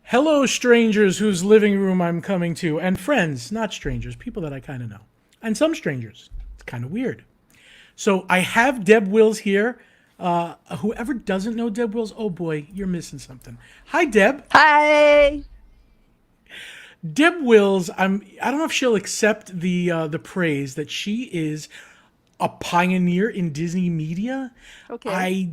Hello, strangers whose living room I'm coming to, and friends, not strangers, people that I kind of know, and some strangers. It's kind of weird. So I have Deb Wills here. Whoever doesn't know Deb Wills, oh boy, you're missing something. Hi, Deb. Hi. Deb Wills. I don't know if she'll accept the praise that she is a pioneer in Disney media. Okay. I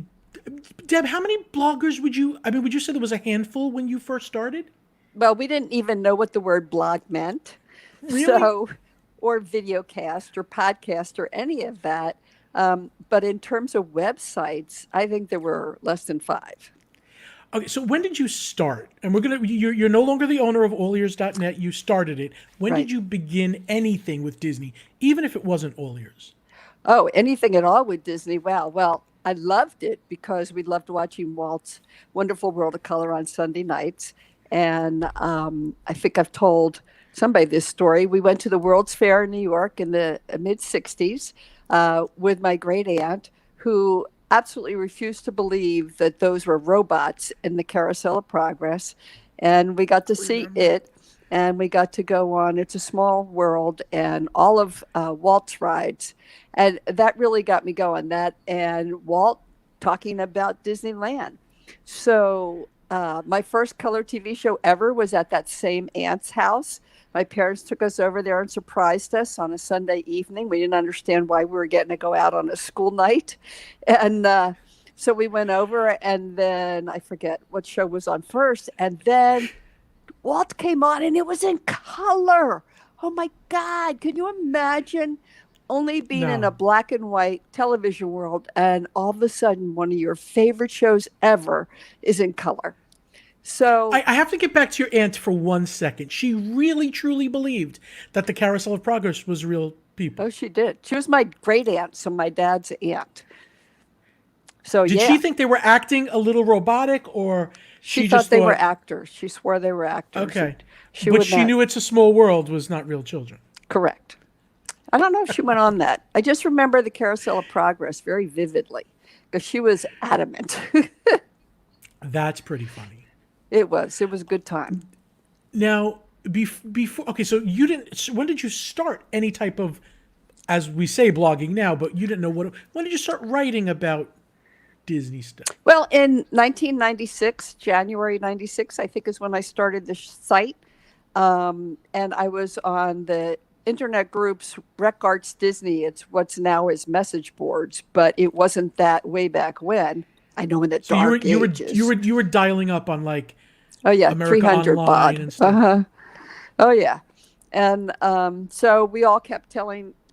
Deb, how many bloggers would you? I mean, would you say there was a handful when you first started? Well, we didn't even know what the word blog meant. Really? So, or videocast or podcast or any of that. But in terms of websites, I think there were less than five. Okay, so when did you start? And you're no longer the owner of allears.net. You started it. When Right. did you begin anything with Disney, even if it wasn't All Ears? Oh, anything at all with Disney. Wow. Well, I loved it because we loved watching Walt's Wonderful World of Color on Sunday nights. And I think I've told somebody this story. We went to the World's Fair in New York in the mid 60s with my great aunt, who absolutely refused to believe that those were robots in the Carousel of Progress. And we got to see Remember? it, and we got to go on It's a Small World and all of Walt's rides. And that really got me going. That and Walt talking about Disneyland. So my first color TV show ever was at that same aunt's house. My parents took us over there and surprised us on a Sunday evening. We didn't understand why we were getting to go out on a school night. And so we went over, and then I forget what show was on first. And then Walt came on, and it was in color. Oh my God. Can you imagine only being in a No. black and white television world, and all of a sudden one of your favorite shows ever is in color? So, I have to get back to your aunt for 1 second. She really, truly believed that the Carousel of Progress was real people. oh, she did. She was my great aunt, so my dad's aunt. So, Did she yeah, think they were acting a little robotic, or she she thought just they were thought, actors. She swore they were actors, okay, and she but would she not. knew It's a Small World was not real children? Correct. I don't know if she went on that. I just remember the Carousel of Progress very vividly because she was adamant. That's pretty funny. It was. It was a good time. Now, before, okay, so you didn't. So when did you start any type of, as we say, blogging now? But you didn't know what. When did you start writing about Disney stuff? Well, in 1996, January 96, I think is when I started the site. And I was on the internet groups Rec Arts Disney. It's what's now is message boards, but it wasn't that way back when. I know in the So you were dark you were you ages. were you were dialing up on like Oh, yeah, America 300 Online baud. and stuff. Uh-huh. Oh, yeah. And so we all kept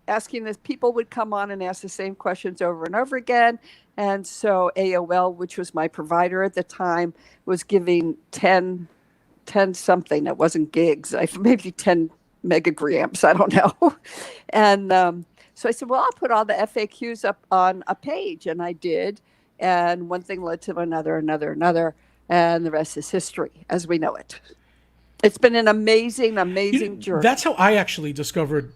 asking this, people would come on and ask the same questions over and over again. And so AOL, which was my provider at the time, was giving 10 something. It wasn't gigs, maybe 10 megagrams. I don't know. And so I said, well, I'll put all the FAQs up on a page. And I did. And one thing led to another, another, another. And the rest is history as we know it. It's been an amazing, amazing That's journey. how I actually discovered.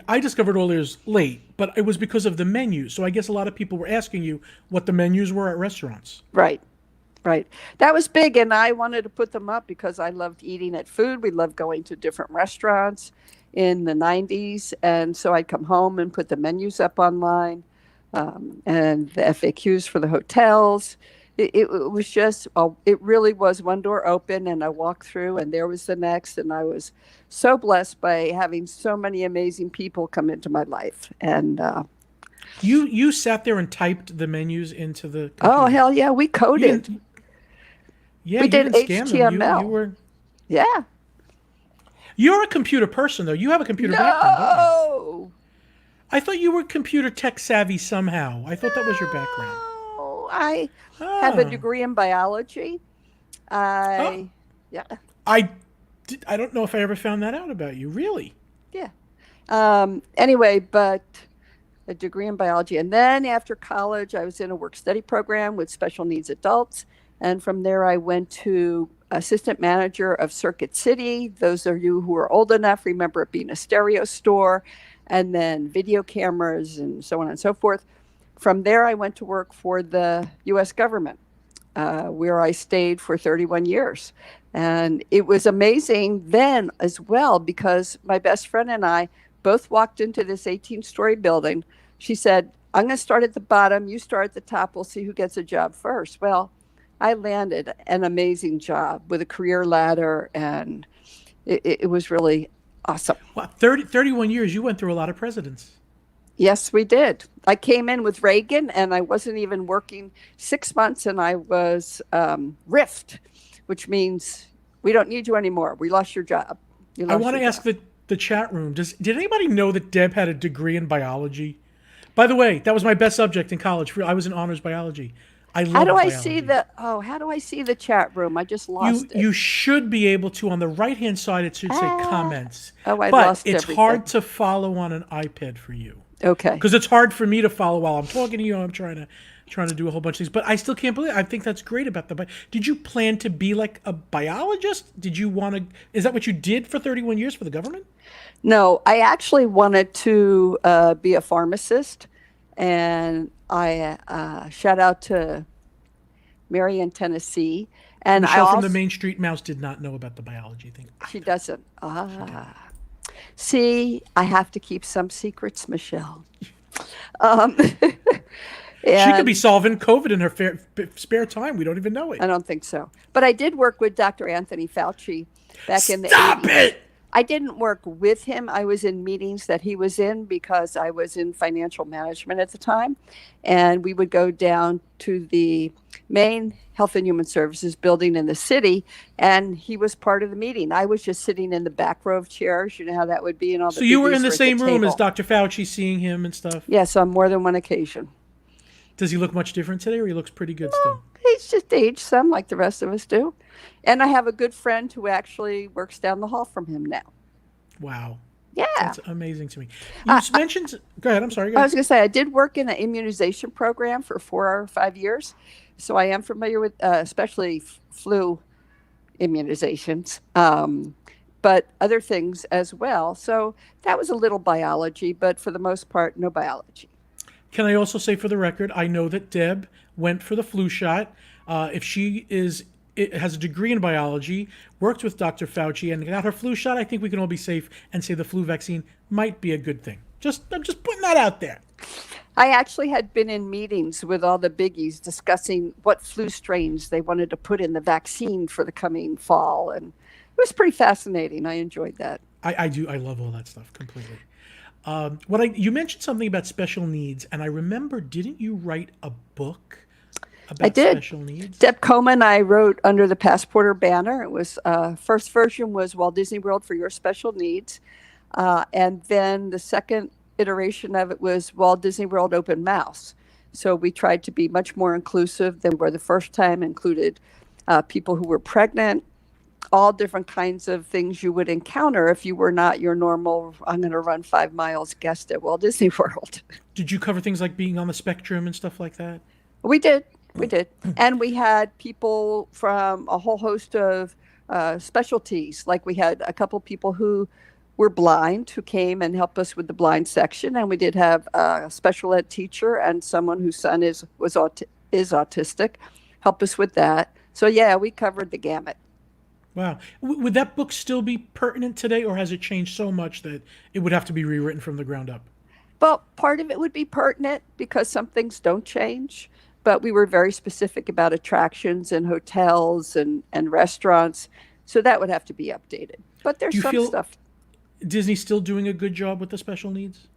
I discovered all ears late, but it was because of the menus. So I guess a lot of people were asking you what the menus were at restaurants. Right, right. That was big. And I wanted to put them up because I loved eating at food. We loved going to different restaurants in the 90s. And so I'd come home and put the menus up online, and the FAQs for the hotels. It was just, it really was one door open, and I walked through, and there was the next. And I was so blessed by having so many amazing people come into my life. And You sat there and typed the menus into the oh, computer. hell yeah, we You coded. didn't. Yeah, We you did didn't scan them. You HTML. were. Yeah. You're a computer person though. You have a computer background, don't you? No. I thought you were computer tech savvy somehow. I thought that was your background. No. I have a Ah. degree in biology. Oh, I, yeah, I, I don't know if I ever found that out about you. Really? yeah. Anyway, but a degree in biology. And then after college, I was in a work study program with special needs adults. And from there, I went to assistant manager of Circuit City. Those of you who are old enough remember it being a stereo store, and then video cameras and so on and so forth. From there, I went to work for the US government. where I stayed for 31 years. And it was amazing then as well because my best friend and I both walked into this 18-story building. She said, I'm going to start at the bottom, you start at the top, we'll see who gets a job first. Well, I landed an amazing job with a career ladder, and it was really awesome. Wow, 31 years, you went through a lot of presidents. Yes, we did. I came in with Reagan, and I wasn't even working 6 months, and I was riffed, which means we don't need you anymore. We lost your job. I want to ask the chat room, did anybody know that Deb had a degree in biology? By the way, that was my best subject in college. I was in honors biology. I love biology. How do I see the chat room? I just lost it. You should be able to. On the right-hand side, it should say comments. Oh, I but lost it's everything. hard to follow on an iPad for you. Okay. Because it's hard for me to follow while I'm talking to you. I'm trying to do a whole bunch of things. But I still can't believe it. I think that's great about the. Did you plan to be like a biologist? Did you want to? Is that what you did for 31 years for the government? No, I actually wanted to be a pharmacist, and I shout out to Marion, Tennessee, and Michelle I from the Main Street Mouse did not know about the biology thing. She doesn't. See, I have to keep some secrets, Michelle. She could be solving COVID in her spare time. We don't even know it. I don't think so. But I did work with Dr. Anthony Fauci back in the 80s. Stop it! I didn't work with him. I was in meetings that he was in because I was in financial management at the time. And we would go down to the main Health and Human Services building in the city, and he was part of the meeting. I was just sitting in the back row of chairs. You know how that would be. And all the So you were in the at same room table. as Dr. Fauci, seeing him and stuff? Yes, on more than one occasion. Does he look much different today, or he looks pretty good still? He's just aged some like the rest of us do. And I have a good friend who actually works down the hall from him now. Wow. Yeah. That's amazing to me. You mentioned... Go ahead, I'm sorry. Go ahead. I was going to say, I did work in an immunization program for 4 or 5 years. So I am familiar with especially flu immunizations, but other things as well. So that was a little biology, but for the most part, no biology. Can I also say for the record, I know that Deb went for the flu shot. If she has a degree in biology, worked with Dr. Fauci, and got her flu shot, I think we can all be safe and say the flu vaccine might be a good thing. I'm just putting that out there. I actually had been in meetings with all the biggies discussing what flu strains they wanted to put in the vaccine for the coming fall. And it was pretty fascinating. I enjoyed that. I do. I love all that stuff completely. You mentioned something about special needs, and I remember, didn't you write a book about I did. Special needs? Deb Coleman, I wrote under the Passporter banner. It was first version was Walt Disney World for Your Special Needs. And then the second iteration of it was Walt Disney World Open Mouse. So we tried to be much more inclusive than where the first time included people who were pregnant, all different kinds of things you would encounter if you were not your normal, I'm going to run 5 miles guest at Walt Disney World. Did you cover things like being on the spectrum and stuff like that? We did. And we had people from a whole host of specialties. Like we had a couple people who were blind who came and helped us with the blind section. And we did have a special ed teacher and someone whose son is autistic help us with that. So yeah, we covered the gamut. Wow. Would that book still be pertinent today, or has it changed so much that it would have to be rewritten from the ground up? Well, part of it would be pertinent because some things don't change. But we were very specific about attractions and hotels and restaurants. So that would have to be updated. But there's some stuff. Disney's still doing a good job with the special needs?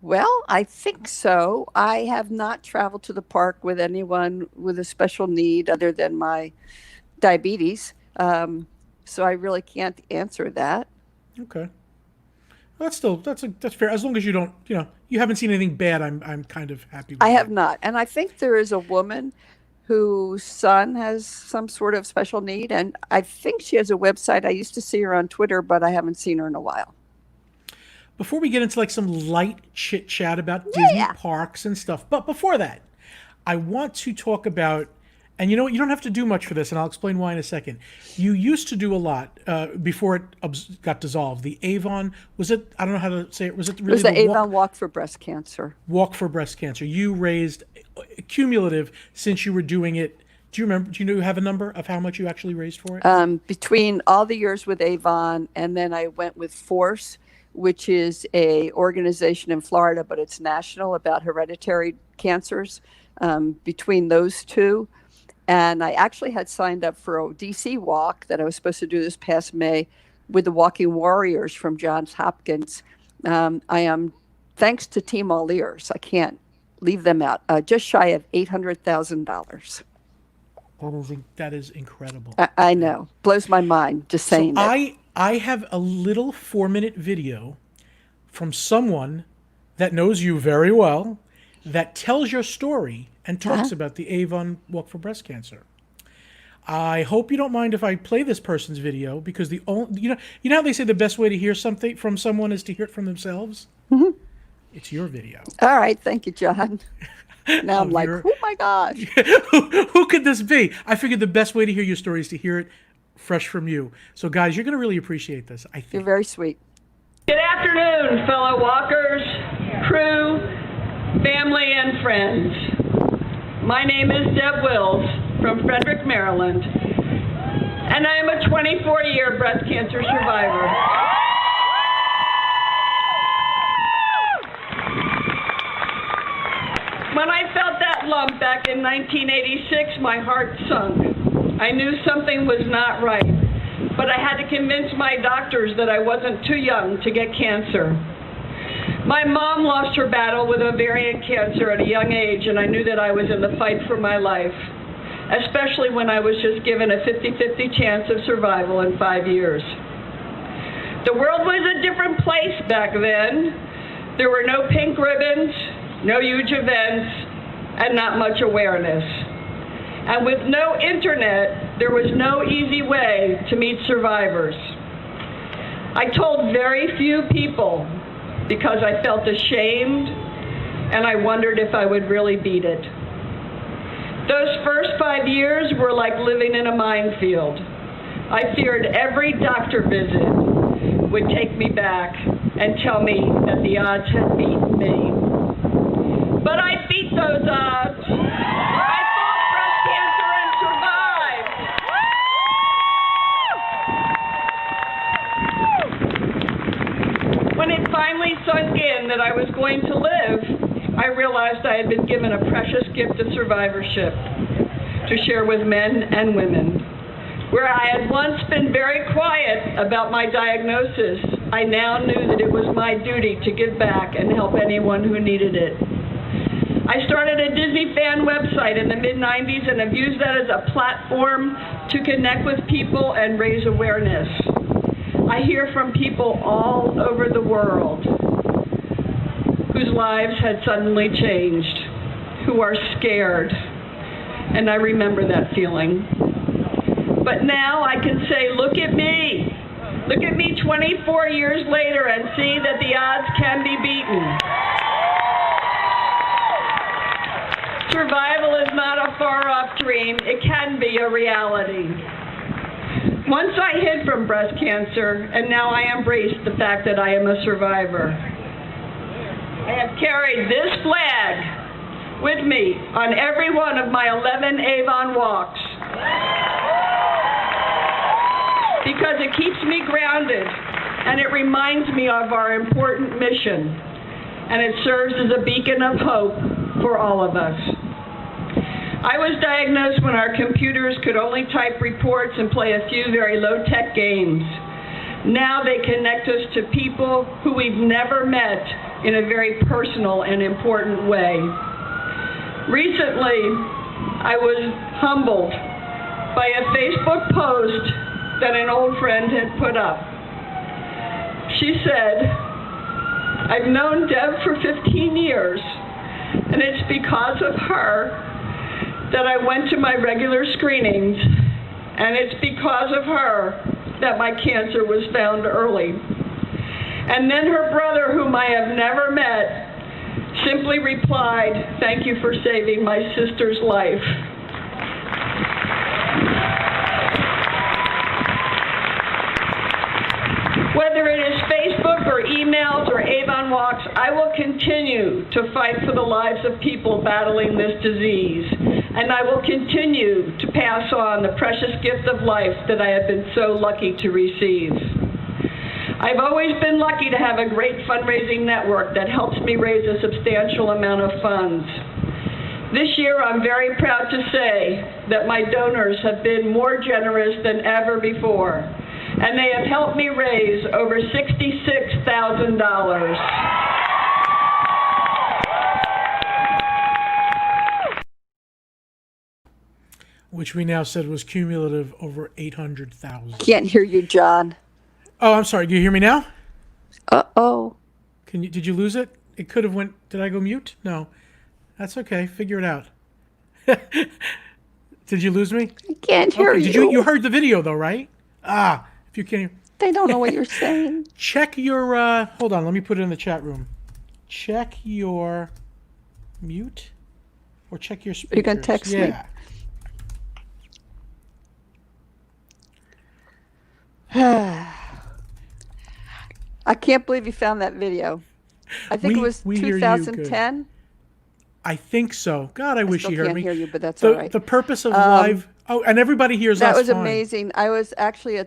Well, I think so. I have not traveled to the park with anyone with a special need other than my diabetes. So I really can't answer that. Okay. That's fair. As long as you don't, you haven't seen anything bad, I'm kind of happy with that. I have not. And I think there is a woman whose son has some sort of special need. And I think she has a website. I used to see her on Twitter, but I haven't seen her in a while. Before we get into like some light chit chat about Disney parks and stuff, but before that, I want to talk about And you know what? You don't have to do much for this, and I'll explain why in a second. You used to do a lot before it got dissolved. The Avon, was it, I don't know how to say it, was it It really was the Avon Walk for Breast Cancer. Walk for Breast Cancer? You raised cumulative since you were doing it. Do you remember, do you have a number of how much you actually raised for it? Between all the years with Avon, and then I went with Force, which is a organization in Florida, but it's national, about hereditary cancers. Between those two, and I actually had signed up for a DC walk that I was supposed to do this past May with the Walking Warriors from Johns Hopkins. I am, thanks to Team All Ears, I can't leave them out, just shy of $800,000. That is incredible. I know. Blows my mind just saying that. I have a little 4-minute video from someone that knows you very well that tells your story and talks about the Avon Walk for Breast Cancer. I hope you don't mind if I play this person's video, because the only, you know how they say the best way to hear something from someone is to hear it from themselves? Mm-hmm. It's your video. All right. Thank you, John. Now I'm like, oh my gosh. Who could this be? I figured the best way to hear your story is to hear it fresh from you. So guys, you're going to really appreciate this, I think. You're very sweet. Good afternoon, fellow walkers, crew, family, and friends. My name is Deb Wills from Frederick, Maryland, and I am a 24-year breast cancer survivor. When I felt that lump back in 1986, my heart sunk. I knew something was not right, but I had to convince my doctors that I wasn't too young to get cancer. My mom lost her battle with ovarian cancer at a young age, and I knew that I was in the fight for my life, especially when I was just given a 50-50 chance of survival in 5 years. The world was a different place back then. There were no pink ribbons, no huge events, and not much awareness. And with no internet, there was no easy way to meet survivors. I told very few people because I felt ashamed and I wondered if I would really beat it. Those first 5 years were like living in a minefield. I feared every doctor visit would take me back and tell me that the odds had beaten me. But I beat those odds. I fought breast cancer and survived. When it finally sunk in that I was going to live, I realized I had been given a precious gift of survivorship to share with men and women. Where I had once been very quiet about my diagnosis, I now knew that it was my duty to give back and help anyone who needed it. I started a Disney fan website in the mid-90s and have used that as a platform to connect with people and raise awareness. I hear from people all over the world whose lives had suddenly changed, who are scared, and I remember that feeling. But now I can say, look at me. Look at me 24 years later and see that the odds can be beaten. Survival is not a far-off dream. It can be a reality. Once I hid from breast cancer, and now I embrace the fact that I am a survivor. I have carried this flag with me on every one of my 11 Avon walks because it keeps me grounded and it reminds me of our important mission, and it serves as a beacon of hope for all of us. I was diagnosed when our computers could only type reports and play a few very low-tech games. Now they connect us to people who we've never met in a very personal and important way. Recently, I was humbled by a Facebook post that an old friend had put up. She said, "I've known Deb for 15 years, and it's because of her that I went to my regular screenings, and it's because of her that my cancer was found early." And then her brother, whom I have never met, simply replied, "Thank you for saving my sister's life." emails or Avon walks, I will continue to fight for the lives of people battling this disease. And I will continue to pass on the precious gift of life that I have been so lucky to receive. I've always been lucky to have a great fundraising network that helps me raise a substantial amount of funds. This year, I'm very proud to say that my donors have been more generous than ever before, and they have helped me raise over $66,000. Which we now said was cumulative over 800,000. Can't hear you, John. Oh, I'm sorry. Do you hear me now? Uh-oh. Did you lose it? It could have went. Did I go mute? No. That's okay. Figure it out. Did you lose me? I can't hear you. You heard the video though, right? If you can't. They don't know what you're saying. Check your. Hold on. Let me put it in the chat room. Check your mute, or check your speakers. You're gonna text me? Yeah. I can't believe you found that video. I think it was 2010. I think so. God, I wish you heard me. I can't hear you, but that's all right. The purpose of live. Oh, and everybody hears us. That was fine. amazing. I was actually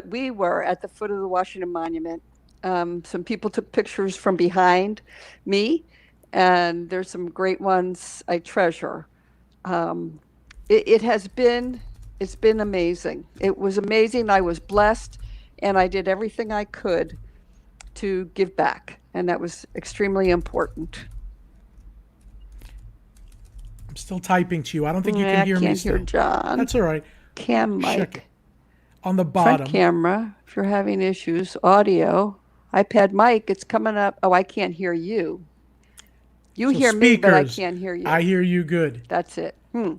we were at the foot of the Washington Monument. Some people took pictures from behind me, and there's some great ones I treasure. It's been amazing. It was amazing. I was blessed, and I did everything I could to give back, and that was extremely important. I'm still typing to you. I don't think you can hear me. I can't hear John. That's all right. Cam mic. Check it. On the bottom. Front camera. If you're having issues, audio. iPad mic. It's coming up. Oh, I can't hear you. You hear me, but I can't hear you. I hear you good. That's it. I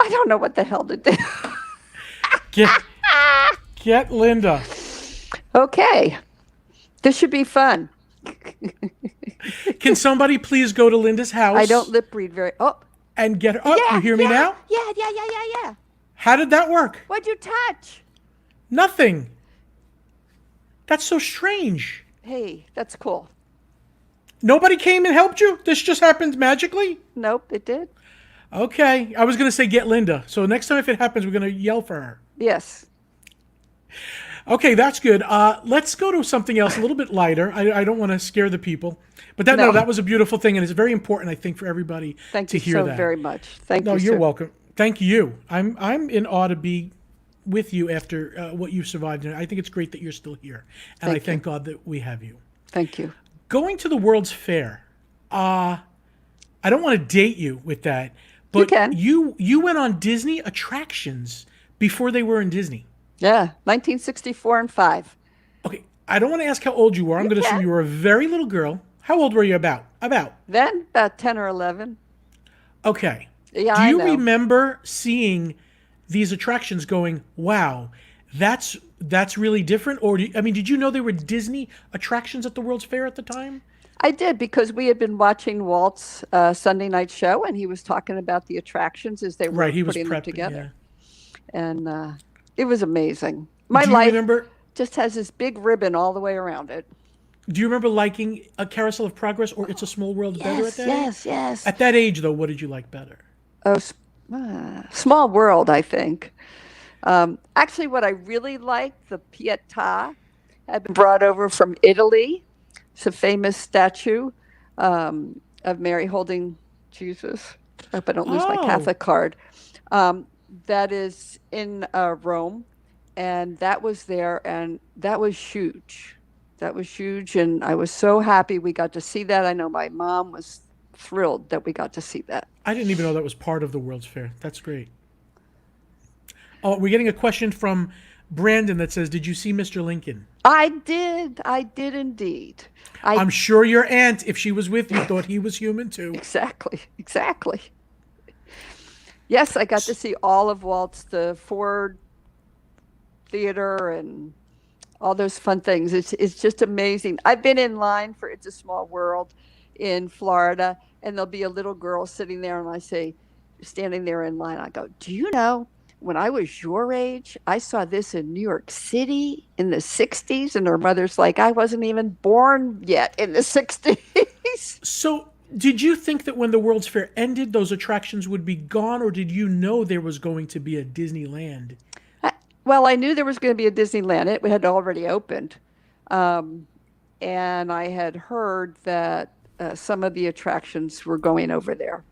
don't know what the hell to do. Get Linda. Okay. This should be fun. Can somebody please go to Linda's house? I don't lip read very. And get her. Oh, you hear me now? Yeah. How did that work? What'd you touch? Nothing. That's so strange. Hey, that's cool. Nobody came and helped you? This just happened magically? Nope, it did. Okay. I was going to say get Linda. So next time if it happens, we're going to yell for her. Yes. Okay, that's good. Let's go to something else a little bit lighter. I don't want to scare the people. But that was a beautiful thing, and it's very important, I think, for everybody to hear that. Thank you so very much. Thank you, No, you're sir. welcome. Thank you. I'm in awe to be with you after what you've survived. And I think it's great that you're still here. And I thank God that we have you. Thank you. Going to the World's Fair, I don't want to date you with that, but you can. You went on Disney attractions before they were in Disney. Yeah, 1964 and 5. Okay, I don't want to ask how old you were. I'm going to assume you were a very little girl. How old were you about? Then about 10 or 11. Okay. Yeah, Do you I know. remember seeing these attractions going, wow, that's really different? Or, did you know there were Disney attractions at the World's Fair at the time? I did, because we had been watching Walt's Sunday night show, and he was talking about the attractions as they were putting them together. Yeah. And it was amazing. My Do you life remember, just has this big ribbon all the way around it. Do you remember liking a Carousel of Progress or It's a Small World better at that age? Yes. At that age, though, what did you like better? Oh, Small World, I think. Actually, what I really liked, the Pietà, had been brought over from Italy. It's a famous statue of Mary holding Jesus. I hope I don't lose my Catholic card. That is in Rome, and that was there, and that was huge. And I was so happy we got to see that. I know my mom was thrilled that we got to see that. I didn't even know that was part of the World's Fair. That's great. Oh, we're getting a question from Brandon that says, did you see Mr. Lincoln? I did indeed. I'm sure your aunt, if she was with you, thought he was human too. Exactly. Yes, I got to see all of Walt's, the Ford Theater, and all those fun things. It's just amazing. I've been in line for It's a Small World in Florida, and there'll be a little girl sitting there, and I say, standing there in line, I go, do you know when I was your age, I saw this in New York City in the 60s. And her mother's like, I wasn't even born yet in the 60s. So, did you think that when the World's Fair ended, those attractions would be gone, or did you know there was going to be a Disneyland? Well, I knew there was going to be a Disneyland. It had already opened. Um, and I had heard that some of the attractions were going over there.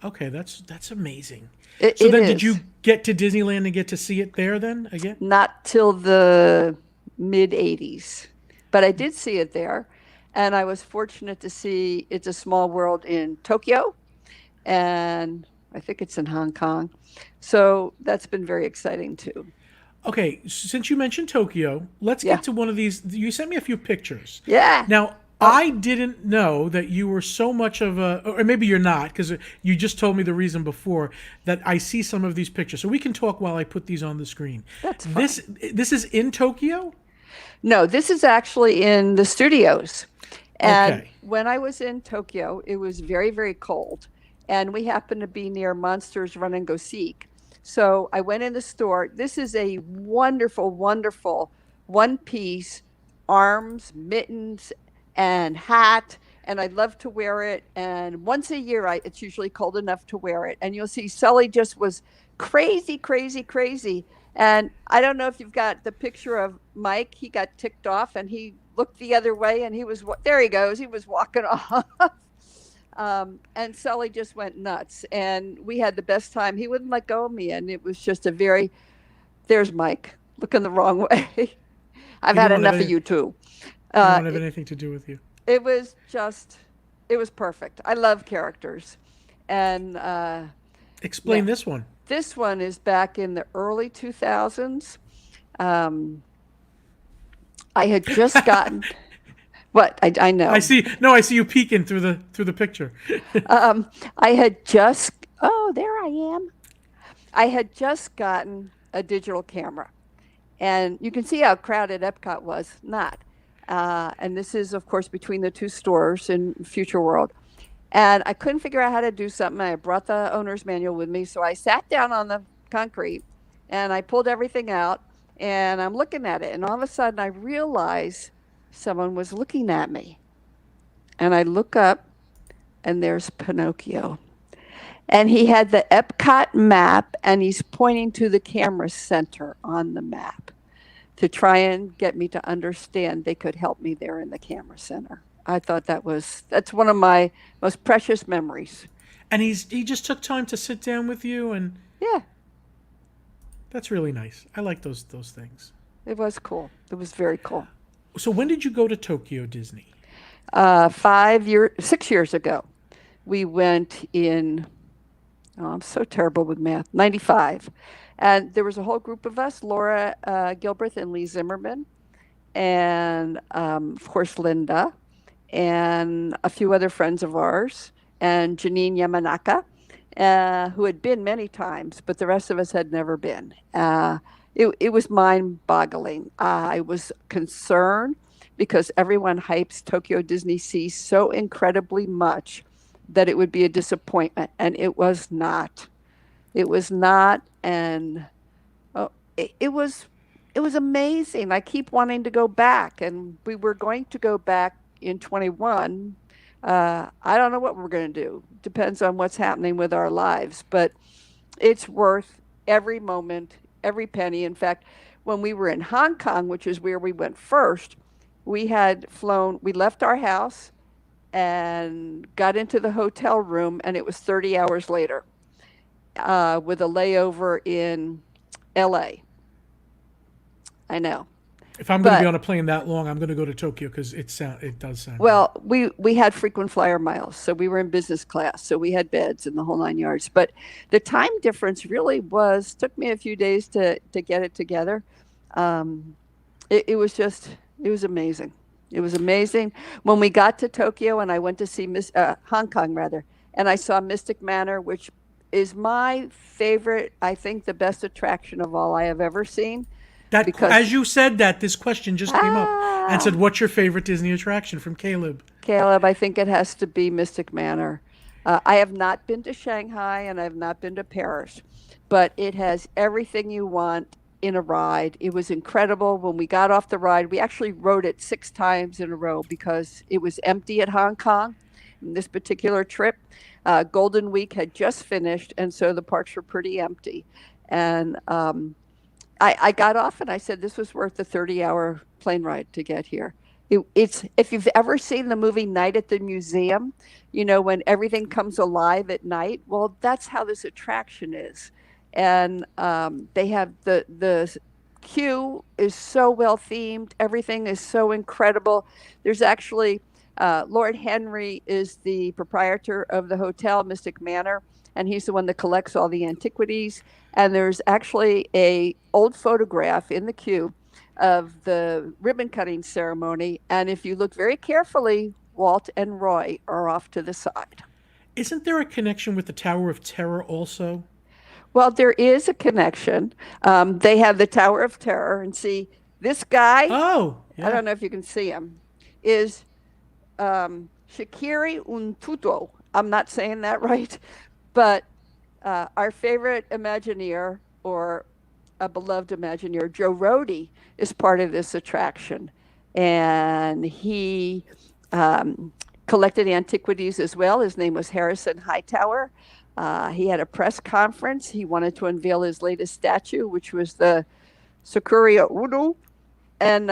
Okay, that's amazing. It, So it then, did is you get to Disneyland and get to see it there then again? not till the mid 80s, but I did see it there. And I was fortunate to see It's a Small World in Tokyo, and I think it's in Hong Kong. So that's been very exciting too. Okay, since you mentioned Tokyo, let's Yeah. get to one of these. You sent me a few pictures. Yeah. Now, Oh, I didn't know that you were so much of a, or maybe you're not, because you just told me the reason before that I see some of these pictures. So we can talk while I put these on the screen. that's This fine. this is in Tokyo? No, this is actually in the studios. And Okay. when I was in Tokyo, it was very, very cold. And we happened to be near Monsters Run and Go Seek. So I went in the store. This is a wonderful, wonderful one piece arms, mittens, and hat. And I love to wear it. And once a year, it's usually cold enough to wear it. And you'll see Sully just was crazy, crazy, crazy. And I don't know if you've got the picture of Mike. He got ticked off and he looked the other way and he was, there he goes. He was walking off. And Sully just went nuts. And we had the best time. He wouldn't let go of me. And it was just there's Mike looking the wrong way. I've He had didn't want enough of any, you too. he didn't Uh, want to have it, anything to do with you. it was just, it was perfect. I love characters. And yeah, Explain this one. this one is back in the early 2000s. Um, I had just gotten what I I know. see. No, I see you peeking through the picture. I had just, oh, there I am. I had just gotten a digital camera. And you can see how crowded Epcot was. Not. And this is, of course, between the two stores in Future World. And I couldn't figure out how to do something. I brought the owner's manual with me. So I sat down on the concrete and I pulled everything out and I'm looking at it. And all of a sudden I realized someone was looking at me. And I look up and there's Pinocchio. And he had the Epcot map and he's pointing to the camera center on the map to try and get me to understand they could help me there in the camera center. I thought that's one of my most precious memories. And he just took time to sit down with you, and Yeah, that's really nice. I like those things. it was cool. It was very cool. So when did you go to Tokyo Disney? 6 years ago, we went in, oh, I'm so terrible with math, 95. And there was a whole group of us, Laura Gilbreth and Lee Zimmerman, and of course, Linda, and a few other friends of ours, and Janine Yamanaka, who had been many times, but the rest of us had never been. It was mind boggling. I was concerned because everyone hypes Tokyo Disney Sea so incredibly much that it would be a disappointment, and it was not. It was not, and oh, it was amazing. I keep wanting to go back, and we were going to go back in 21. I don't know what we're going to do. Depends on what's happening with our lives, but it's worth every moment, every penny. In fact, when we were in Hong Kong, which is where we went first, we left our house and got into the hotel room, and it was 30 hours later with a layover in LA. I know. If I'm going to be But on a plane that long, I'm going to go to Tokyo because it does sound good. well, we had frequent flyer miles, so we were in business class, so we had beds and the whole 9 yards. But the time difference really took me a few days to get it together. Um, it was amazing. It was amazing when we got to Tokyo and I went to see Hong Kong rather, and I saw Mystic Manor, which is my favorite. I think the best attraction of all I have ever seen because As you said that, this question just came up and said, ah, "What's your favorite Disney attraction?" From Caleb. Caleb, I think it has to be Mystic Manor. I have not been to Shanghai and I have not been to Paris, but it has everything you want in a ride. It was incredible. When we got off the ride, we actually rode it 6 times in a row because it was empty at Hong Kong in this particular trip. Golden Week had just finished, and so the parks were pretty empty. And I got off and I said this was worth the 30-hour plane ride to get here. It's if you've ever seen the movie Night at the Museum, when everything comes alive at night. Well, that's how this attraction is, and they have the queue is so well themed. Everything is so incredible. There's actually Lord Henry is the proprietor of the hotel, Mystic Manor, and he's the one that collects all the antiquities. And there's actually a old photograph in the queue of the ribbon cutting ceremony. And if you look very carefully, Walt and Roy are off to the side. Isn't there a connection with the Tower of Terror also? Well, there is a connection. They have the Tower of Terror, and see this guy. Oh, I yeah. don't know if you can see him. Is Shakiri Untuto. I'm not saying that right, but our favorite Imagineer, or a beloved Imagineer, Joe Rody, is part of this attraction. And he collected antiquities as well. His name was Harrison Hightower. He had a press conference. He wanted to unveil his latest statue, which was the Sakuria Udo. And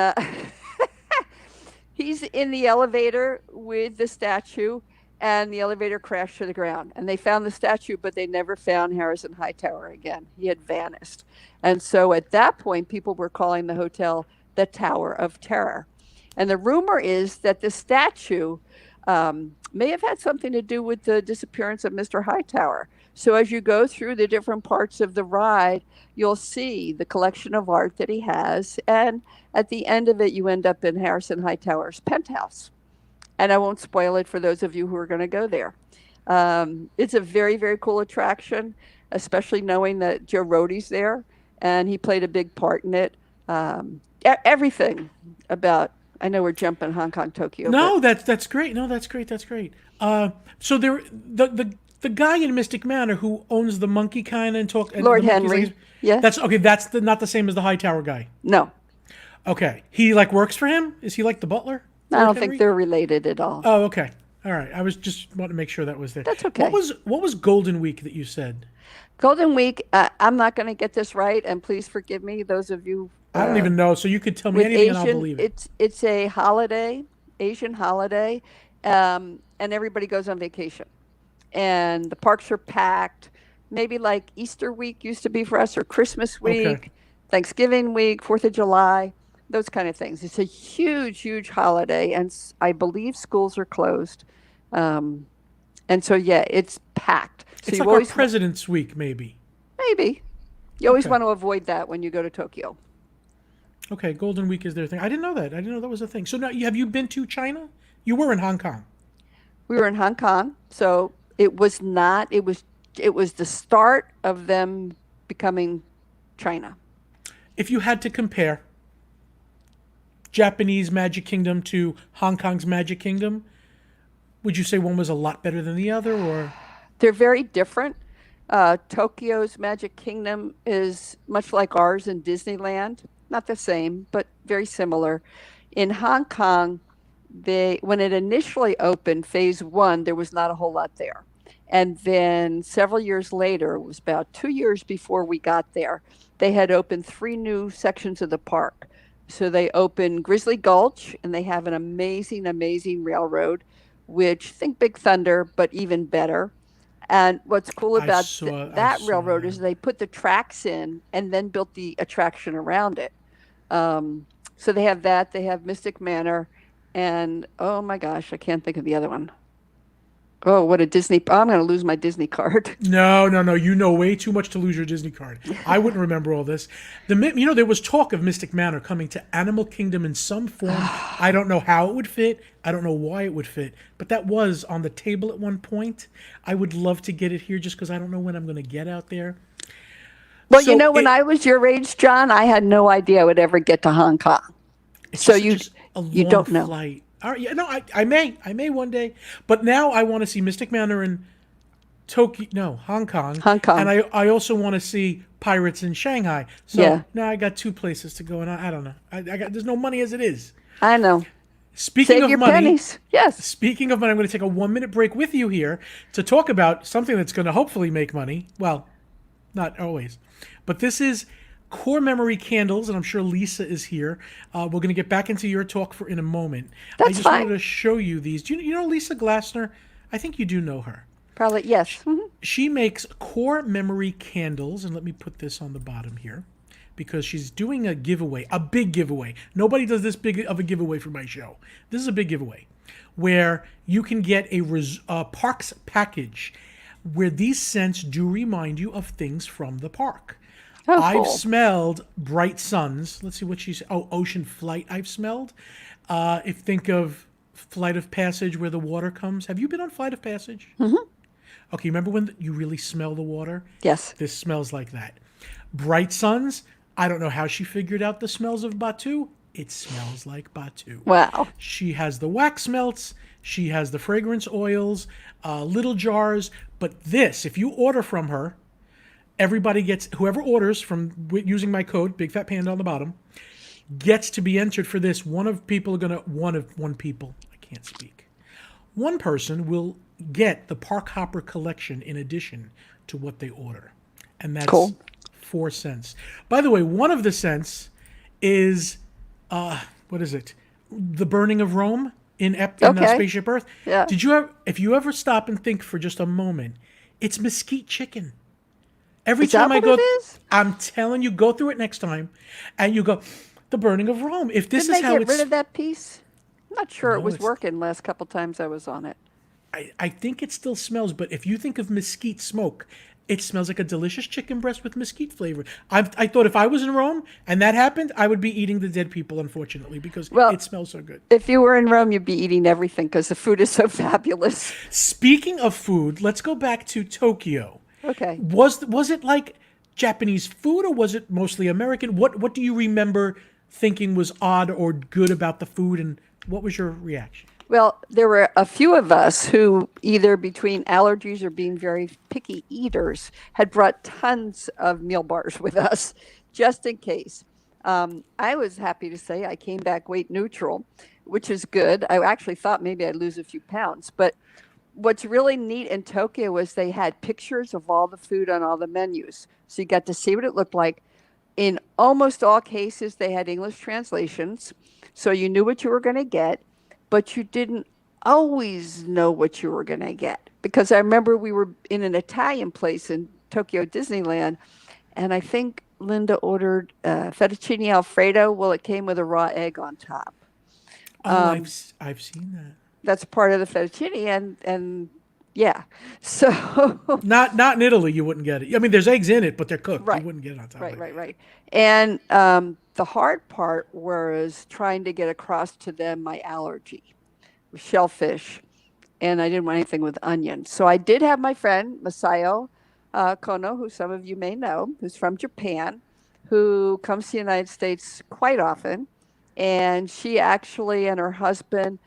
he's in the elevator with the statue, and the elevator crashed to the ground. And they found the statue, but they never found Harrison Hightower again. He had vanished. And so at that point, people were calling the hotel the Tower of Terror. And the rumor is that the statue may have had something to do with the disappearance of Mr. Hightower. So as you go through the different parts of the ride, you'll see the collection of art that he has. And at the end of it, you end up in Harrison Hightower's penthouse. And I won't spoil it for those of you who are going to go there. It's a very, very cool attraction, especially knowing that Joe Rody's there, and he played a big part in it. Everything about, I know we're jumping Hong Kong, Tokyo. No, that's great. No, that's great. That's great. So the guy in Mystic Manor who owns the monkey kind and talk. And Lord the monkey's Henry. like- Yeah. That's okay. That's not the same as the Hightower guy. No, Okay, he like works for him. Is he like the butler? I Lord don't Henry? think they're related at all. Oh, okay. All right. I was just wanting to make sure that was there. That's okay. What was Golden Week that you said? Golden Week, I'm not going to get this right, and please forgive me, those of you I don't even know. So you could tell me with anything and I'll Asian. believe it. It's a holiday, Asian holiday, and everybody goes on vacation, and the parks are packed. Maybe like Easter week used to be for us, or Christmas week, Okay. Thanksgiving week, 4th of July, those kind of things. It's a huge, huge holiday, and I believe schools are closed. And so, yeah, it's packed. So It's you like our always, President's Week, maybe. maybe, you always Okay. want to avoid that when you go to Tokyo. Okay, Golden Week is their thing. I didn't know that. I didn't know that was a thing. So now, have you been to China? You were in Hong Kong. We were in Hong Kong, so it was not, it was the start of them becoming China. If you had to compare Japanese Magic Kingdom to Hong Kong's Magic Kingdom, would you say one was a lot better than the other, or? They're very different. Tokyo's Magic Kingdom is much like ours in Disneyland. Not the same, but very similar. In Hong Kong, when it initially opened, phase one, there was not a whole lot there. And then several years later, it was about 2 years before we got there, they had opened 3 new sections of the park. So they opened Grizzly Gulch, and they have an amazing, amazing railroad, which, think Big Thunder, but even better. And what's cool about that railroad is they put the tracks in and then built the attraction around it. So they have that. They have Mystic Manor, and oh my gosh, I can't think of the other one. Oh, what a Disney! I'm going to lose my Disney card. No. You know way too much to lose your Disney card. I wouldn't remember all this. There was talk of Mystic Manor coming to Animal Kingdom in some form. I don't know how it would fit. I don't know why it would fit. But that was on the table at one point. I would love to get it here just because I don't know when I'm going to get out there. Well, So when I was your age, John, I had no idea I would ever get to Hong Kong. It's So just a you long don't know. flight. All right, yeah, no, I may one day. But now I want to see Mystic Manor and Tokyo, no, Hong Kong. Hong Kong. And I also want to see Pirates in Shanghai. So Yeah. now I got 2 places to go, and I don't know. I got there's no money as it is. I know. Speaking Save of your money, pennies. Yes. speaking of money, I'm going to take a 1-minute break with you here to talk about something that's going to hopefully make money. Well, not always, but this is core memory candles, and I'm sure Lisa is here. We're going to get back into your talk in a moment. I That's just fine. wanted to show you these. Do you know Lisa Glassner? I think you do know her. Probably, yes. Mhm. She makes core memory candles, and let me put this on the bottom here because she's doing a giveaway, a big giveaway. Nobody does this big of a giveaway for my show. This is a big giveaway where you can get a parks package where these scents do remind you of things from the park. Oh, I've cool. smelled Bright Suns. Let's see what she's. Oh, Ocean Flight. I've smelled. If think of Flight of Passage, where the water comes. Have you been on Flight of Passage? Mm-hmm. Okay, remember when you really smell the water? Yes. This smells like that. Bright Suns. I don't know how she figured out the smells of Batu. It smells like Batu. Wow. She has the wax melts. She has the fragrance oils, little jars. But this, if you order from her, everybody gets, whoever orders from using my code, Big Fat Panda on the bottom, gets to be entered for this. One person will get the Park Hopper collection in addition to what they order. And that's Cool. 4 cents. By the way, one of the cents is, what is it? The Burning of Rome in Okay. Spaceship Earth. Yeah. If you ever stop and think for just a moment, it's mesquite chicken. Every Is that time I what go, it is? I'm telling you, go through it next time, and you go, the Burning of Rome. If this Didn't is they how get it's, rid of that piece? I'm not sure it No, was it's- working last couple times I was on it. I think it still smells. But if you think of mesquite smoke, it smells like a delicious chicken breast with mesquite flavor. I thought if I was in Rome and that happened, I would be eating the dead people, unfortunately, because Well- it smells so good. If you were in Rome, you'd be eating everything because the food is so fabulous. Speaking of food, let's go back to Tokyo. Okay. Was it like Japanese food, or was it mostly American? What do you remember thinking was odd or good about the food, and what was your reaction? Well, there were a few of us who, either between allergies or being very picky eaters, had brought tons of meal bars with us just in case. I was happy to say I came back weight neutral, which is good. I actually thought maybe I'd lose a few pounds. But what's really neat in Tokyo was they had pictures of all the food on all the menus. So you got to see what it looked like. In almost all cases, they had English translations. So you knew what you were going to get, but you didn't always know what you were going to get. Because I remember we were in an Italian place in Tokyo Disneyland, and I think Linda ordered fettuccine Alfredo. Well, it came with a raw egg on top. Oh, I've seen that. That's part of the fettuccine, and yeah. So Not in Italy, you wouldn't get it. I mean, there's eggs in it, but they're cooked. Right. You wouldn't get it on top. right. And the hard part was trying to get across to them my allergy, shellfish, and I didn't want anything with onion. So I did have my friend Masayo Kono, who some of you may know, who's from Japan, who comes to the United States quite often, and she actually and her husband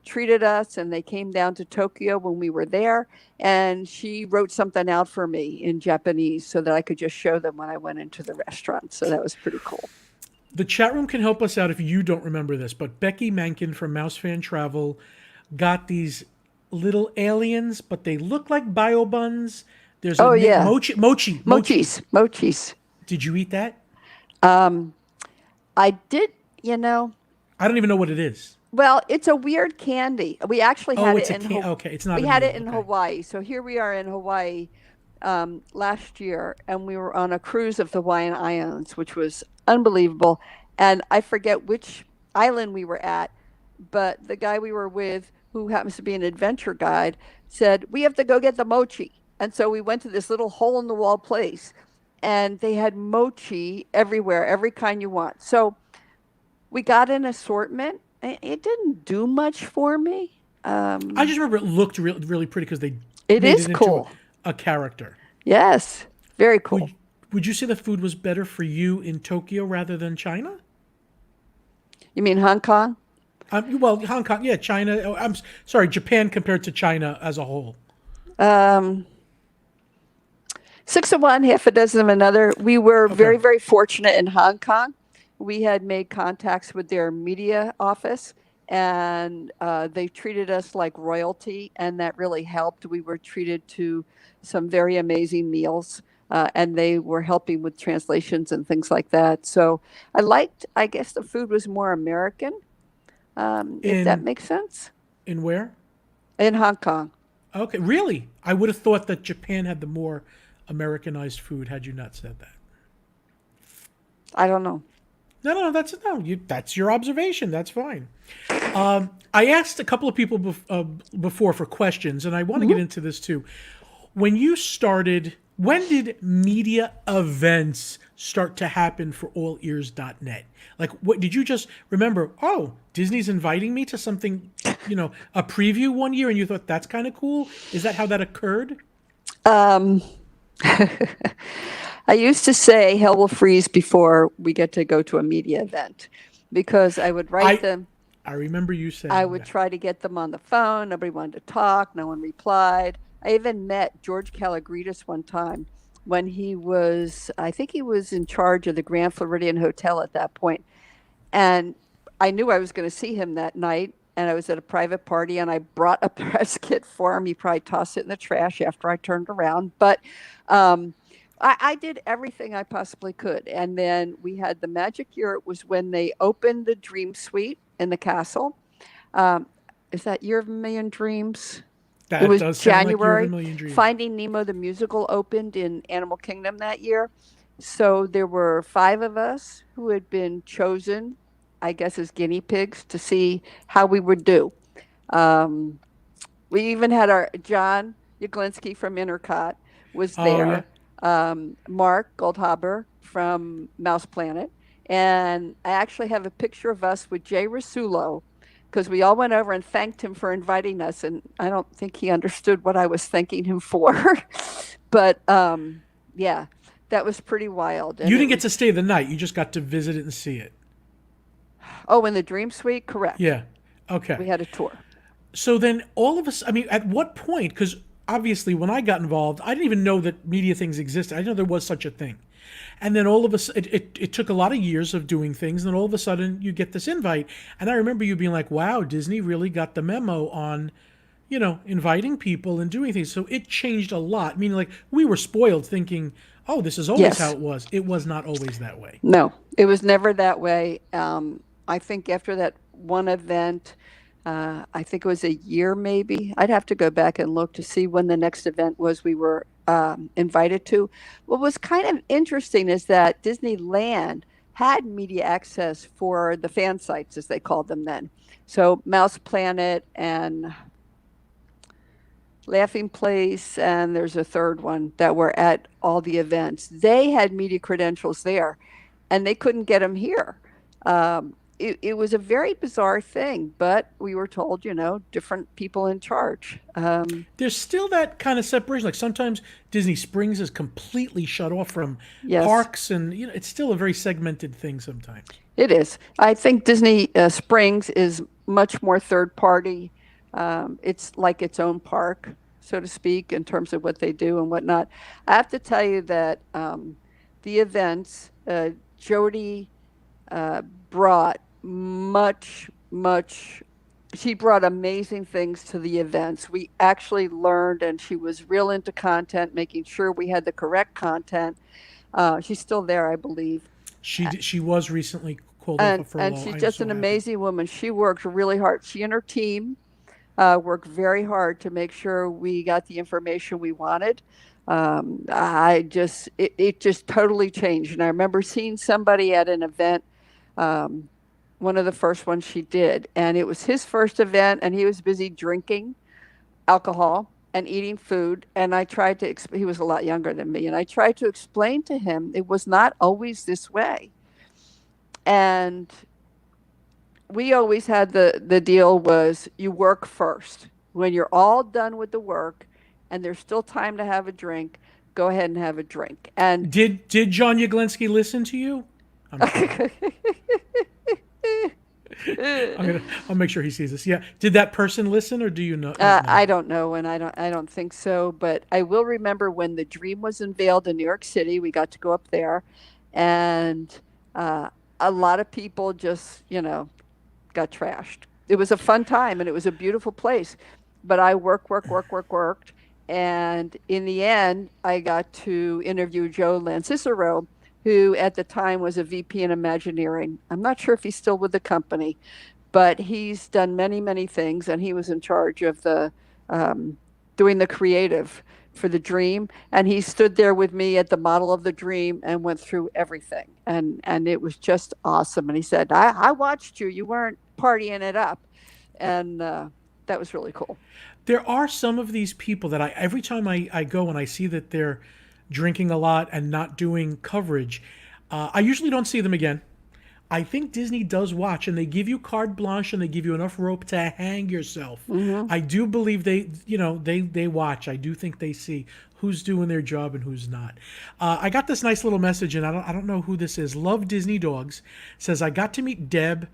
treated us, and they came down to Tokyo when we were there, and she wrote something out for me in Japanese so that I could just show them when I went into the restaurant. So that was pretty cool. The chat room can help us out if you don't remember this, but Becky Mankin from Mouse Fan Travel got these little aliens, but they look like bio buns. There's yeah. mochi. Mochis. Did you eat that? I did, I don't even know what it is. well, it's a weird candy. We actually had it's it a in okay. It's not. We a had meal. it in Okay. Hawaii. So here we are in Hawaii last year, and we were on a cruise of the Hawaiian Islands, which was unbelievable. And I forget which island we were at, but the guy we were with, who happens to be an adventure guide, said, we have to go get the mochi. And so we went to this little hole in the wall place, and they had mochi everywhere, every kind you want. So we got an assortment. It didn't do much for me. I just remember it looked really pretty because they It made is it into cool. a character. Yes, very cool. Would you say the food was better for you in Tokyo rather than China? You mean Hong Kong? Well, Hong Kong, yeah, China. I'm sorry, Japan compared to China as a whole. Six of one, half a dozen of another. We were very, Okay. very fortunate in Hong Kong. We had made contacts with their media office, and they treated us like royalty, and that really helped. We were treated to some very amazing meals, and they were helping with translations and things like that. So I guess the food was more American, if that In makes sense, in where? in Hong Kong. Okay, really? I would have thought that Japan had the more Americanized food had you not said that. I don't know. No, that's your observation. That's fine. I asked a couple of people before for questions, and I want to get into this too. When you started, when did media events start to happen for allears.net? Like, what did you just remember? Oh, Disney's inviting me to something, a preview one year, and you thought that's kind of cool. Is that how that occurred? Um, I used to say hell will freeze before we get to go to a media event because I would write I them. I remember you I saying would that. try to get them on the phone. Nobody wanted to talk. No one replied. I even met George Calagridis one time when I think he was in charge of the Grand Floridian Hotel at that point. And I knew I was going to see him that night. And I was at a private party and I brought a press kit for him. He probably tossed it in the trash after I turned around. But um, I did everything I possibly could. And then we had the magic year. It was when they opened the Dream Suite in the castle. Um, is that Year of a Million Dreams? It That was does sound like Year of a January. Million Dreams. Finding Nemo the musical opened in Animal Kingdom that year. So there were five of us who had been chosen, I guess, as guinea pigs to see how we would do. Um, we even had our John Yaglinski from Intercot was Oh yeah. there. Mark Goldhaber from Mouse Planet. And I actually have a picture of us with Jay Rasulo because we all went over and thanked him for inviting us. And I don't think he understood what I was thanking him for. But yeah, that was pretty wild. You And it didn't get to was, stay the night. You just got to visit it and see it. oh, in the Dream Suite? Correct. Yeah. Okay. We had a tour. So then all of us, I mean, at what point? Because obviously when I got involved, I didn't even know that media things existed. I didn't know there was such a thing. And then all of us, it took a lot of years of doing things. And then all of a sudden you get this invite. And I remember you being like, wow, Disney really got the memo on, inviting people and doing things. So it changed a lot. Meaning like we were spoiled thinking, oh, this is always how Yes. it was. It was not always that way. No, it was never that way. I think after that one event, I think it was a year maybe. I'd have to go back and look to see when the next event was we were invited to. What was kind of interesting is that Disneyland had media access for the fan sites, as they called them then. So Mouse Planet and Laughing Place, and there's a third one that were at all the events. They had media credentials there, and they couldn't get them here. It was a very bizarre thing, but we were told, different people in charge. There's still that kind of separation. Like sometimes Disney Springs is completely shut off from Yes, parks, and it's still a very segmented thing sometimes. it is. I think Disney Springs is much more third party. It's like its own park, so to speak, in terms of what they do and whatnot. I have to tell you that the events, Jody brought much. She brought amazing things to the events. We actually learned, and she was real into content, making sure we had the correct content. She's still there, I believe. She was recently called off and of and furlough. she's I'm just so an happy. amazing woman. She worked really hard. She and her team worked very hard to make sure we got the information we wanted. It just totally changed. And I remember seeing somebody at an event, um, one of the first ones she did, and it was his first event, and he was busy drinking alcohol and eating food. And I tried to, he was a lot younger than me, and I tried to explain to him it was not always this way. And we always had the deal was you work first. When you're all done with the work and there's still time to have a drink, go ahead and have a drink. And Did John Yaglinski listen to you? I'm kidding. I'll make sure he sees this. Yeah. Did that person listen, or do you know? Not know? I don't know, and I don't think so. But I will remember when the Dream was unveiled in New York City. We got to go up there, and uh, a lot of people just, got trashed. It was a fun time, and it was a beautiful place. But I worked, and in the end, I got to interview Joe Lancicero, who at the time was a VP in Imagineering. I'm not sure if he's still with the company, but he's done many, many things, and he was in charge of the doing the creative for the Dream. And he stood there with me at the model of the Dream and went through everything, and it was just awesome. And he said, "I watched you. You weren't partying it up," and that was really cool. There are some of these people that every time I go and I see that they're drinking a lot and not doing coverage, I usually don't see them again. I think Disney does watch, and they give you carte blanche, and they give you enough rope to hang yourself. I do believe they watch. I do think they see who's doing their job and who's not. I got this nice little message, and I don't know who this is. Love Disney Dogs says, I got to meet Deb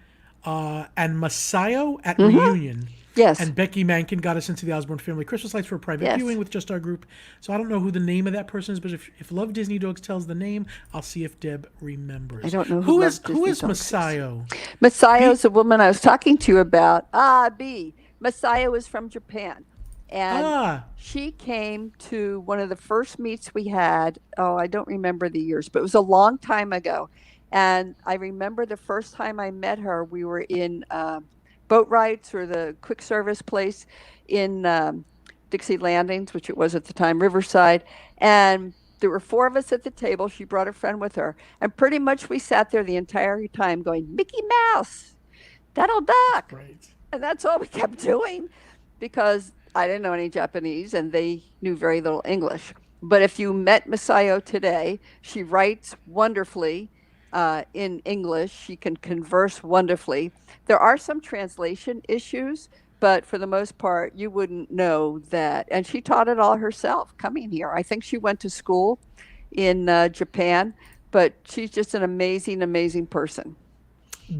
and Masayo at Reunion. Yes. And Becky Mankin got us into the Osborne Family Christmas lights for a private viewing with just our group. So I don't know who the name of that person is, but if Love Disney Dogs tells the name, I'll see if Deb remembers. I don't know who Love is Disney Dogs Masayo. Masayo's a woman I was talking to you about. B. Masayo is from Japan. And she came to one of the first meets we had. Oh, I don't remember the years, but it was a long time ago. And I remember the first time I met her, we were in Boat Rights, or the quick service place in Dixie Landings, which it was at the time, Riverside. And there were four of us at the table. She brought a friend with her. And pretty much we sat there the entire time going, Mickey Mouse, Donald Duck. Right. And that's all we kept doing, because I didn't know any Japanese and they knew very little English. But if you met Masayo today, she writes wonderfully in English. She can converse wonderfully. There are some translation issues, but for the most part, you wouldn't know that. And she taught it all herself coming here. I think she went to school in Japan, but she's just an amazing, amazing person.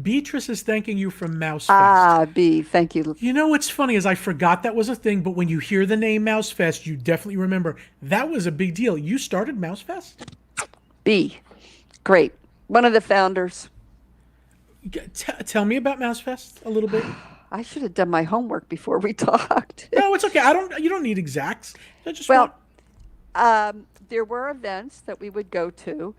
Beatrice is thanking you from Mouse Fest. B, thank you. You know what's funny is I forgot that was a thing, but when you hear the name Mouse Fest, you definitely remember that was a big deal. You started Mouse Fest? B, great. One of the founders. Tell me about Mouse Fest a little bit. I should have done my homework before we talked. No, it's okay. You don't need exacts. There were events that we would go to.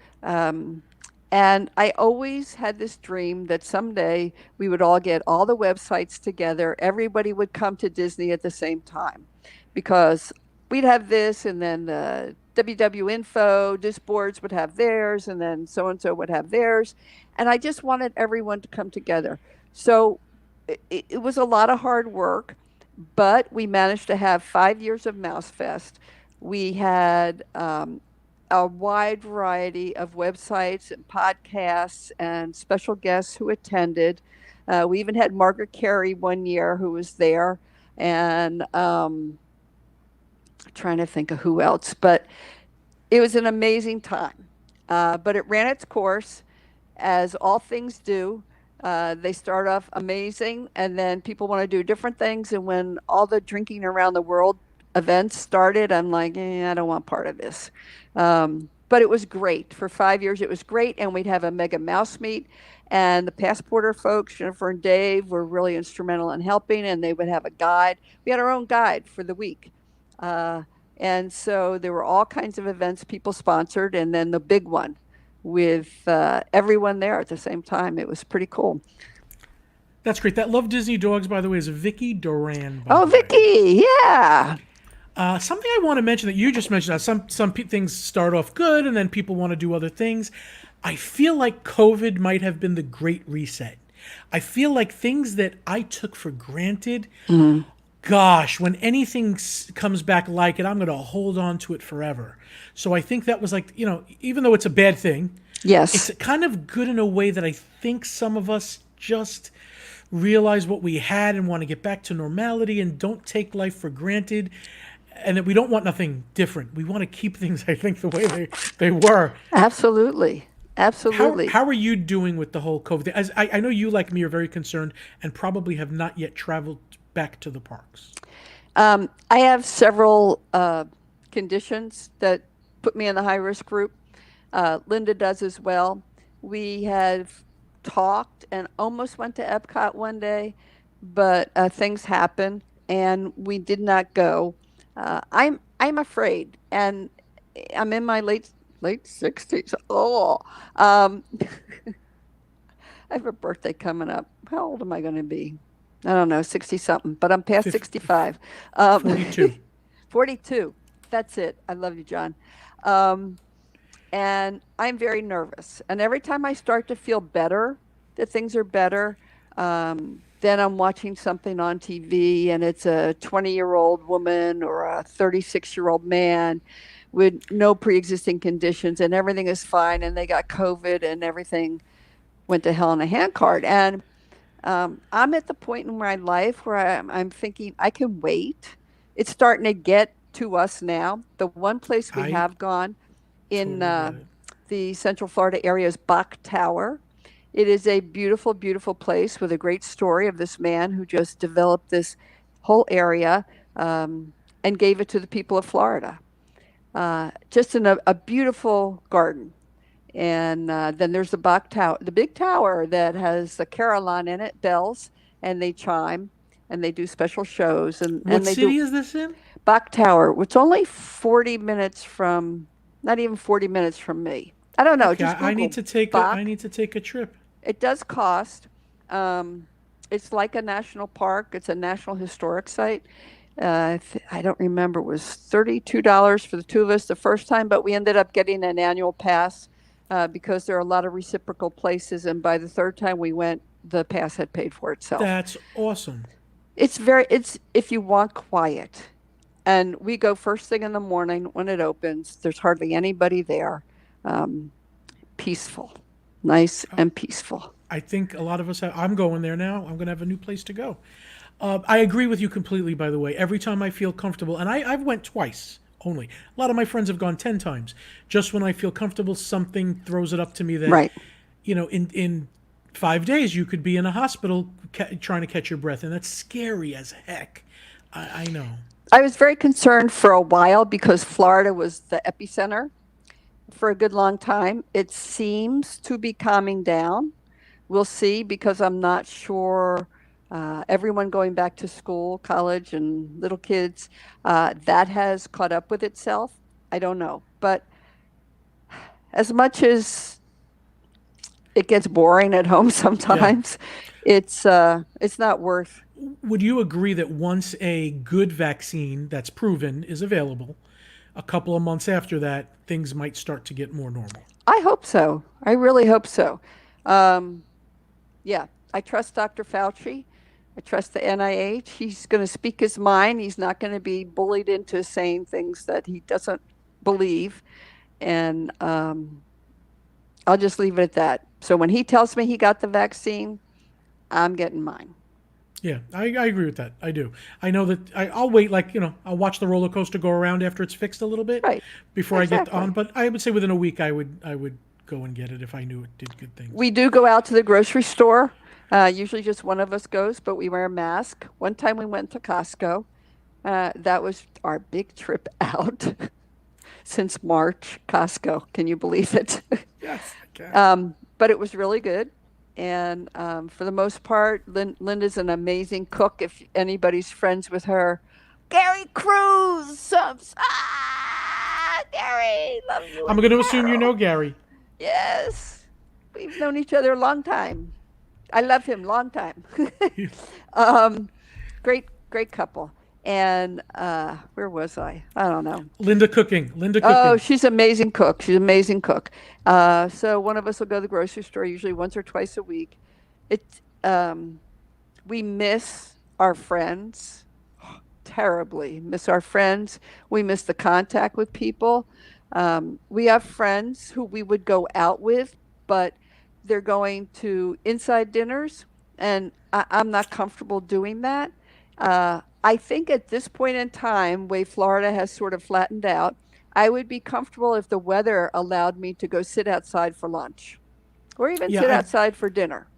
And I always had this dream that someday we would all get all the websites together. Everybody would come to Disney at the same time, because we'd have this, and then the WW Info, disc boards would have theirs, and then so-and-so would have theirs. And I just wanted everyone to come together. So it was a lot of hard work, but we managed to have 5 years of Mouse Fest. We had a wide variety of websites and podcasts and special guests who attended. We even had Margaret Carey one year who was there, and trying to think of who else, but it was an amazing time. But it ran its course, as all things do. They start off amazing, and then people want to do different things. And when all the drinking around the world events started, I'm like, I don't want part of this. But it was great. For 5 years, it was great. And we'd have a mega mouse meet. And the Passporter folks, Jennifer and Dave, were really instrumental in helping. And they would have a guide. We had our own guide for the week. And so there were all kinds of events people sponsored. And then the big one with everyone there at the same time. It was pretty cool. That's great. That Love Disney Dogs, by the way, is Vicky Duran. Oh, Vicky, yeah. Something I want to mention that you just mentioned, some things start off good and then people want to do other things. I feel like COVID might have been the great reset. I feel like things that I took for granted, gosh, when anything comes back like it, I'm going to hold on to it forever. So I think that was like, even though it's a bad thing, yes, it's kind of good in a way that I think some of us just realize what we had and want to get back to normality and don't take life for granted. And that we don't want nothing different. We want to keep things, I think, the way they were. Absolutely. Absolutely. How are you doing with the whole COVID thing? As I know you, like me, are very concerned and probably have not yet traveled back to the parks. I have several conditions that put me in the high risk group. Linda does as well. We have talked and almost went to Epcot one day, but things happen and we did not go. I'm afraid, and I'm in my late 60s. Oh, I have a birthday coming up. How old am I going to be? I don't know, 60 something, but I'm past 65. 42. 42. That's it. I love you, John. Um, and I'm very nervous. And every time I start to feel better, that things are better, then I'm watching something on TV and it's a 20-year-old woman or a 36-year-old man with no pre existing conditions and everything is fine and they got COVID and everything went to hell in a handcart. And I'm at the point in my life where I'm thinking I can wait. It's starting to get to us now. The one place we I have gone in totally get it. the Central Florida area is Bach Tower. It is a beautiful, beautiful place with a great story of this man who just developed this whole area and gave it to the people of Florida. Just in a beautiful garden. And then there's the Bach Tower, the big tower that has the carillon in it, bells, and they chime and they do special shows What and they do city is this in? Bach Tower, which only 40 minutes from, not even 40 minutes from me. I don't know. Okay, Just I need Google to take a I Bach. need to take a trip. It does cost. Um, it's like a national park. It's a national historic site. I don't remember. It was $32 for the two of us the first time, but we ended up getting an annual pass because there are a lot of reciprocal places. And by the third time we went, the pass had paid for itself. That's awesome. It's if you want quiet. And we go first thing in the morning when it opens. There's hardly anybody there. Um, Peaceful, nice and peaceful. I think a lot of us have. I'm going there now. I'm going to have a new place to go. I agree with you completely. By the way, every time I feel comfortable, and I've went twice only. A lot of my friends have gone 10 times. Just when I feel comfortable, something throws it up to me that, Right. in 5 days you could be in a hospital trying to catch your breath, and that's scary as heck. I know. I was very concerned for a while because Florida was the epicenter for a good long time. It seems to be calming down. We'll see because I'm not sure. Everyone going back to school, college, and little kids, that has caught up with itself. I don't know. But as much as it gets boring at home Yeah. sometimes, it's not worth. Would you agree that once a good vaccine that's proven is available, a couple of months after that, things might start to get more normal? I hope so. I really hope so. Um, yeah, I trust Dr. Fauci. I trust the NIH. He's going to speak his mind. He's not going to be bullied into saying things that he doesn't believe. And I'll just leave it at that. So when he tells me he got the vaccine, I'm getting mine. Yeah, I agree with that. I do. I know that I'll wait, like, I'll watch the roller coaster go around after it's fixed a little bit Right. before I get on. Exactly. But I would say within a week, I would go and get it if I knew it did good things. We do go out to the grocery store. Usually just one of us goes, but we wear a mask. One time we went to Costco. That was our big trip out since March. Costco, can you believe it? Yes, I can. But it was really good. And for the most part, Linda's an amazing cook. If anybody's friends with her, Gary Cruz, Gary, love you I'm and going to assume you Carol. know Gary. Yes, we've known each other a long time. I love him, long time. um, great couple. And where was I? I don't know. Linda cooking. Linda Oh, cooking. she's an amazing cook. She's an amazing cook. So one of us will go to the grocery store usually once or twice a week. It we miss our friends terribly. Miss our friends. We miss the contact with people. We have friends who we would go out with, but they're going to inside dinners, and I'm not comfortable doing that. I think at this point in time, way Florida has sort of flattened out, I would be comfortable if the weather allowed me to go sit outside for lunch or even Yeah, sit outside for dinner.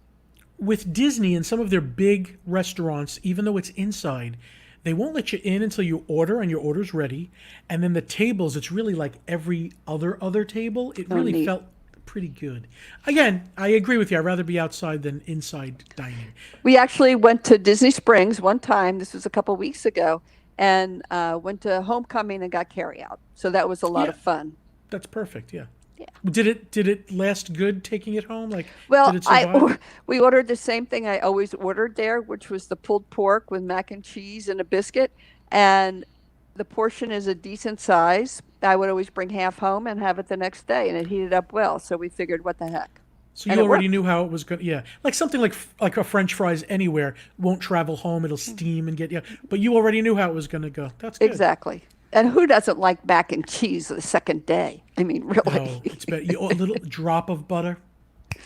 with Disney and some of their big restaurants, even though it's inside, they won't let you in until you order and your order's ready. And then the tables, it's really like every other table. It Oh, really neat. felt pretty good. Again, I agree with you. I'd rather be outside than inside dining. We actually went to Disney Springs one time. This was a couple weeks ago, and went to homecoming and got carryout. So that was a lot Yeah, of fun. that's perfect. Yeah. Yeah. Did it last good taking it home? Like, did Well, it survive? we ordered the same thing I always ordered there, which was the pulled pork with mac and cheese and a biscuit. And the portion is a decent size. I would always bring half home and have it the next day, and it heated up well. So we figured, what the heck? So And you it already worked. knew how it was going. Yeah, like something like a French fries anywhere won't travel home. It'll steam and get yeah. But you already knew how it was going to go. That's good. Exactly. And who doesn't like mac and cheese the second day? I mean, Oh, really? it's better. A little drop of butter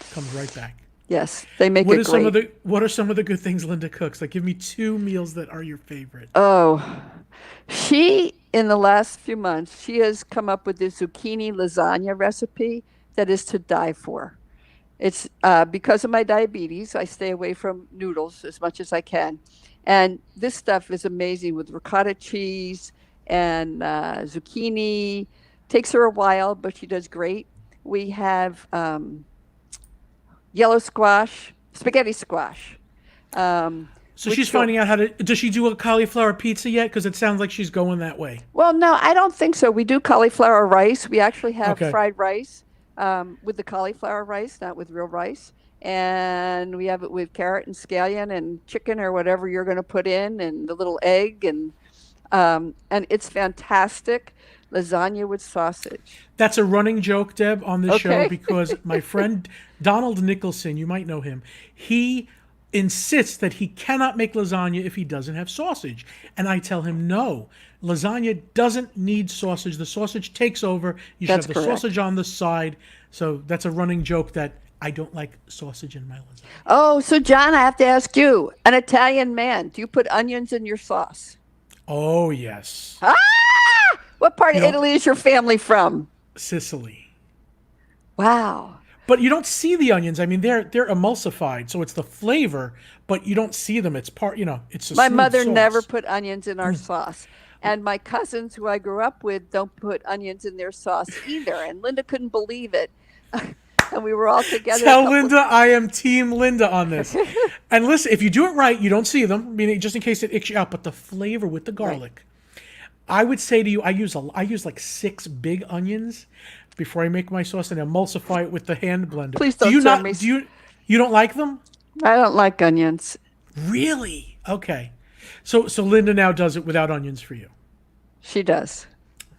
comes right back. Yes, they make What it is some of great. what are some of the good things Linda cooks? Like, give me two meals that are your favorite. Oh, she, in the last few months, she has come up with this zucchini lasagna recipe that is to die for. It's because of my diabetes, I stay away from noodles as much as I can. And this stuff is amazing with ricotta cheese and zucchini. Takes her a while, but she does great. We have yellow squash, spaghetti squash, um, So which she's she'll, finding out how to. Does she do a cauliflower pizza yet? Because it sounds like she's going that way. well, no, I don't think so. We do cauliflower rice. We actually have Okay. fried rice with the cauliflower rice, not with real rice. And we have it with carrot and scallion and chicken or whatever you're going to put in, and the little egg, and it's fantastic. Lasagna with sausage. That's a running joke, Deb, on this show Okay. because my friend Donald Nicholson, you might know him, he insists that he cannot make lasagna if he doesn't have sausage. And I tell him, no, lasagna doesn't need sausage. The sausage takes over. You should That's have the correct. sausage on the side. So that's a running joke that I don't like sausage in my lasagna. Oh, so John, I have to ask you, an Italian man, do you put onions in your sauce? Oh, yes. Ah! What part You of know, Italy is your family from? Sicily. Wow. But you don't see the onions. I mean, they're emulsified, so it's the flavor, but you don't see them. It's part, it's a My smooth mother never sauce. put onions in our sauce. And my cousins who I grew up with don't put onions in their sauce either. And Linda couldn't believe it. And we were all together a Tell couple Linda I am Team Linda on this. And listen, if you do it right, you don't see them. I mean, just in case it icks you out. But the flavor with the right. garlic, I would say to you, I use like 6 big onions before I make my sauce and emulsify it with the hand blender. Please Do don't you serve me. not? You don't like them? I don't like onions. Really? Okay. So Linda now does it without onions for you. She does.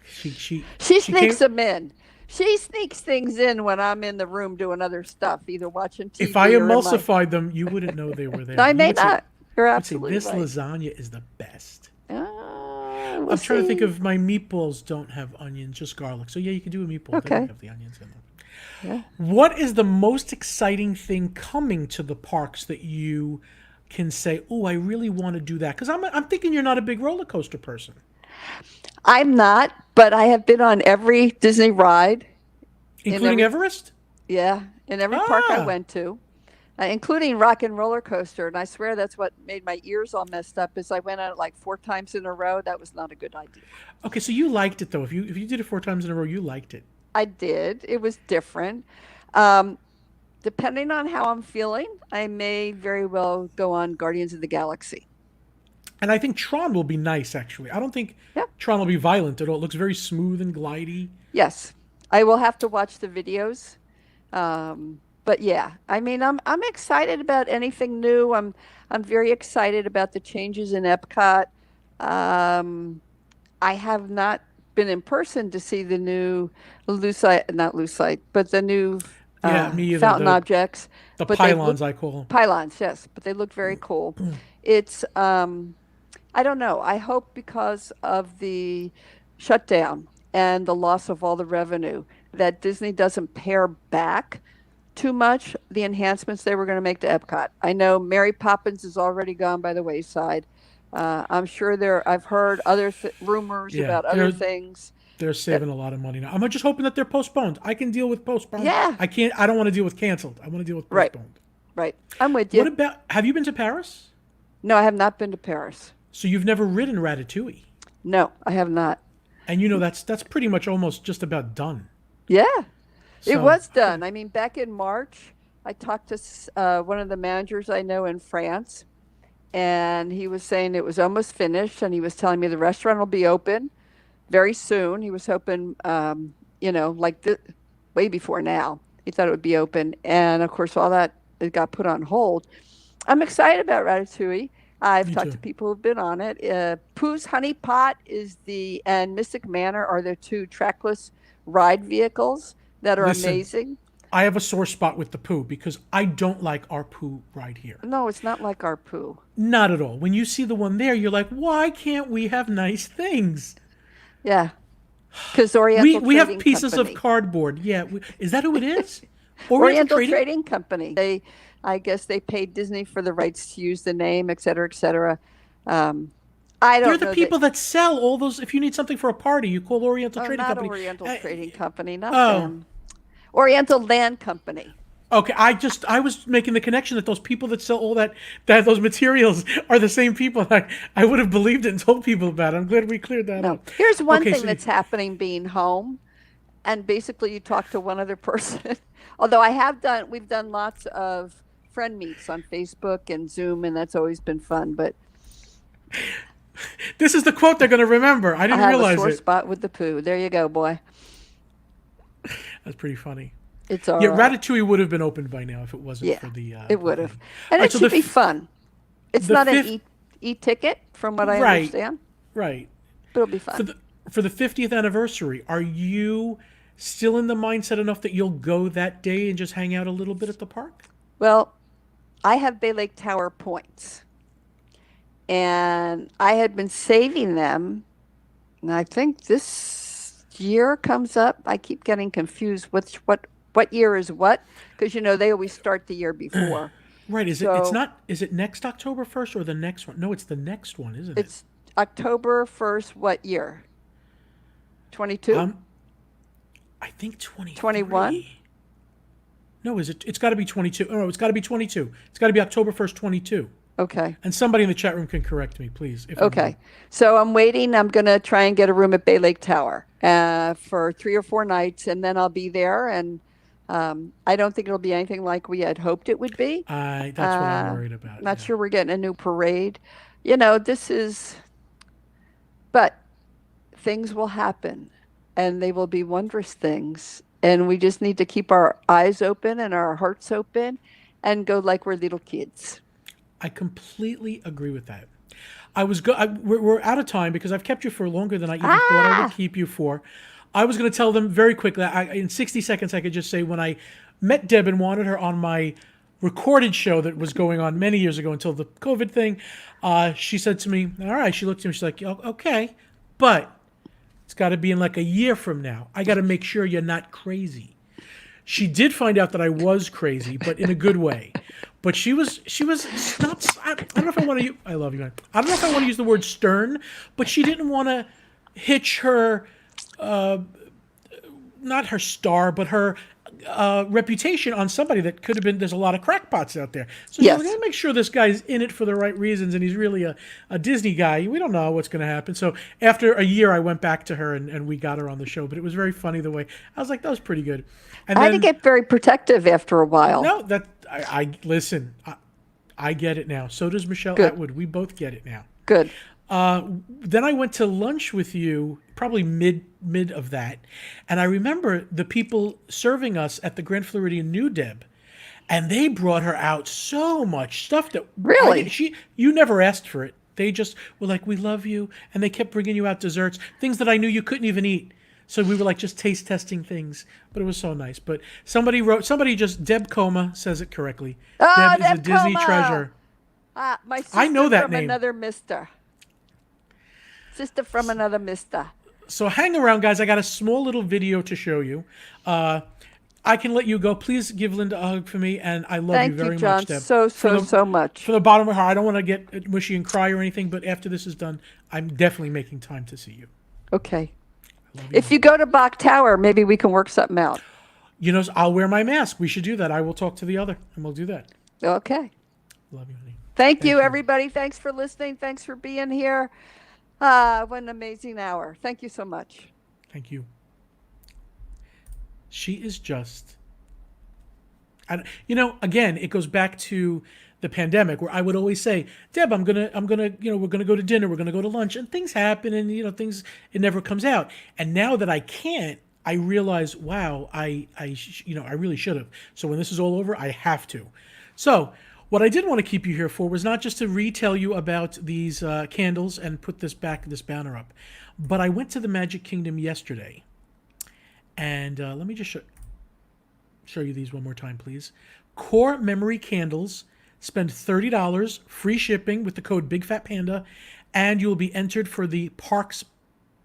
She she She she came. sneaks them in. She sneaks things in when I'm in the room doing other stuff, either watching If I TV or in my. emulsified them, you wouldn't know they were there. I You may would say, not. You're I would say absolutely this right. lasagna is the best. We'll I'm trying to think see. of my meatballs don't have onions, just garlic. So yeah, you can do a meatball. They don't Okay. have the onions in them. Yeah. What is the most exciting thing coming to the parks that you can say, "Oh, I really want to do that"? Because I'm thinking you're not a big roller coaster person, I'm not, but I have been on every Disney ride in including every Everest. yeah, in every park I Ah, went to, including Rock and Roller Coaster. And I swear that's what made my ears all messed up. Is I went on it like 4 times in a row. That was not a good idea. okay. So you liked it though. If you did it 4 times in a row, you liked it. I did. It was different. Um, Depending on how I'm feeling, I may very well go on Guardians of the Galaxy. And I think Tron will be nice. Actually, I don't think Yeah. Tron will be violent at all. It looks very smooth and glidey. Yes, I will have to watch the videos. But yeah, I mean, I'm excited about anything new. I'm very excited about the changes in Epcot. Um, I have not been in person to see the new Lucite, not Lucite, but the new Yeah, me either. fountain objects. The But they look pylons, I call them. pylons, yes, but they look very cool. It's I don't know. I hope because of the shutdown and the loss of all the revenue that Disney doesn't pare back too much the enhancements they were going to make to Epcot. I know Mary Poppins is already gone by the wayside. I'm sure I've heard other rumors Yeah, about other things. They're saving a lot of money now. I'm just hoping that they're postponed. I can deal with postponed. Yeah. I can't. I don't want to deal with canceled. I want to deal with Right. postponed. Right. I'm with you. What about? Have you been to Paris? No, I have not been to Paris. So you've never ridden Ratatouille, No, I have not. and you know that's pretty much almost just about done. Yeah, it So- was done. I mean, back in March, I talked to one of the managers I know in France, and he was saying it was almost finished, and he was telling me the restaurant will be open very soon. He was hoping, like way before now. He thought it would be open, and of course, all that it got put on hold. I'm excited about Ratatouille. I've Me talked too. to people who've been on it. Pooh's Honey Pot and Mystic Manor are the two trackless ride vehicles that are Listen. amazing. I have a sore spot with the Pooh because I don't like our Pooh ride here. No, it's not like our Pooh. Not at all. When you see the one there, you're like, why can't we have nice things? Yeah, because Oriental We have Trading pieces Company. of cardboard. Yeah, is that who it is? Oriental Oriental Trading Company. I guess they paid Disney for the rights to use the name, et cetera, et cetera. I don't They're the know people that sell all those. If you need something for a party, you call Oriental Trading not Company. Oriental Uh, Trading Company, not oh. them. Oriental Land Company. Okay, I was making the connection that those people that sell all that those materials are the same people. I would have believed it and told people about it. I'm glad we cleared that No, up. here's one Okay, thing so- that's happening being home, and basically you talk to one other person. Although we've done lots of friend meets on Facebook and Zoom, and that's always been fun. But This is the quote they're going to remember. I I didn't have a realize sore it. spot with the Pooh. There you go, boy. That's pretty funny. It's all Yeah, right. Ratatouille would have been opened by now if it wasn't Yeah, for the. it would the have, thing. and All right, it so should the be f- fun. It's the not fifth- an e-ticket, from what I Right. understand, Right. but it'll be fun. For the 50th anniversary, are you still in the mindset enough that you'll go that day and just hang out a little bit at the park? Well, I have Bay Lake Tower points, and I had been saving them, and I think this year comes up. I keep getting confused with what year is what, because they always start the year before. Right. It's So- not. Is it next October 1st or the next one? No, it's the next one, isn't it? It's October 1st. What year? 22. I think 23. 21? No, is it? It's got to be 22. Oh, no, it's got to be 22. It's got to be October 1st, 22. Okay. And somebody in the chat room can correct me, please. If I'm Okay. wrong. So I'm waiting. I'm going to try and get a room at Bay Lake Tower for 3 or 4 nights, and then I'll be there. And I don't think it'll be anything like we had hoped it would be. That's what I'm worried about. Not yeah. sure we're getting a new parade. This is, but things will happen, and they will be wondrous things. And we just need to keep our eyes open and our hearts open and go like we're little kids. I completely agree with that. We're out of time because I've kept you for longer than I even thought I would keep you for. I was going to tell them very quickly. In 60 seconds, I could just say when I met Deb and wanted her on my recorded show that was going on many years ago until the COVID thing, she said to me, all right, she looked at me, she's like, okay, but it's got to be in like a year from now. I got to make sure you're not crazy. She did find out that I was crazy, but in a good way. But she was not. I don't know if I want to. I love you, man. I don't know if I want to use the word stern, but she didn't want to hitch her, not her star, but her reputation on somebody that could have been. There's a lot of crackpots out there, so Yes. we got to make sure this guy's in it for the right reasons, and he's really a Disney guy. We don't know what's going to happen. So after a year, I went back to her and we got her on the show. But it was very funny the way I was like, that was pretty good. And I had to get very protective after a while. no, that I listen. I get it now. So does Michelle Good. Atwood. We both get it now. Good. Then I went to lunch with you, probably mid of that, and I remember the people serving us at the Grand Floridian knew Deb, and they brought her out so much stuff that Really? You never asked for it. They just were like, "We love you," and they kept bringing you out desserts, things that I knew you couldn't even eat. So we were like just taste testing things, but it was so nice. But Deb Coma says it correctly. Oh, Deb is a Deb Disney Coma! treasure. My sister I know that from name. another mister. Sister from another mister. So hang around, guys. I got a small little video to show you. I can let you go. Please give Linda a hug for me, and I love Thank you very you, John, much, Deb. so For much. the bottom of her heart, I don't want to get mushy and cry or anything, but after this is done, I'm definitely making time to see you. Okay. If you go to Bach Tower, maybe we can work something out. You know, I'll wear my mask. We should do that. I will talk to the other, and we'll do that. Okay. Love you, honey. Thank you, everybody. Thanks for listening. Thanks for being here. What an amazing hour. Thank you so much. Thank you. She is just, again, it goes back to the pandemic where I would always say, Deb, we're gonna go to dinner, we're gonna go to lunch, and things happen, and it never comes out. And now that I can't, I realize, wow, I really should have. So when this is all over, I have to. So what I did want to keep you here for was not just to retell you about these candles and put this banner up, but I went to the Magic Kingdom yesterday, and let me just show you these one more time, please. Core memory candles. Spend $30, free shipping with the code BigFatPanda, and you'll be entered for the park's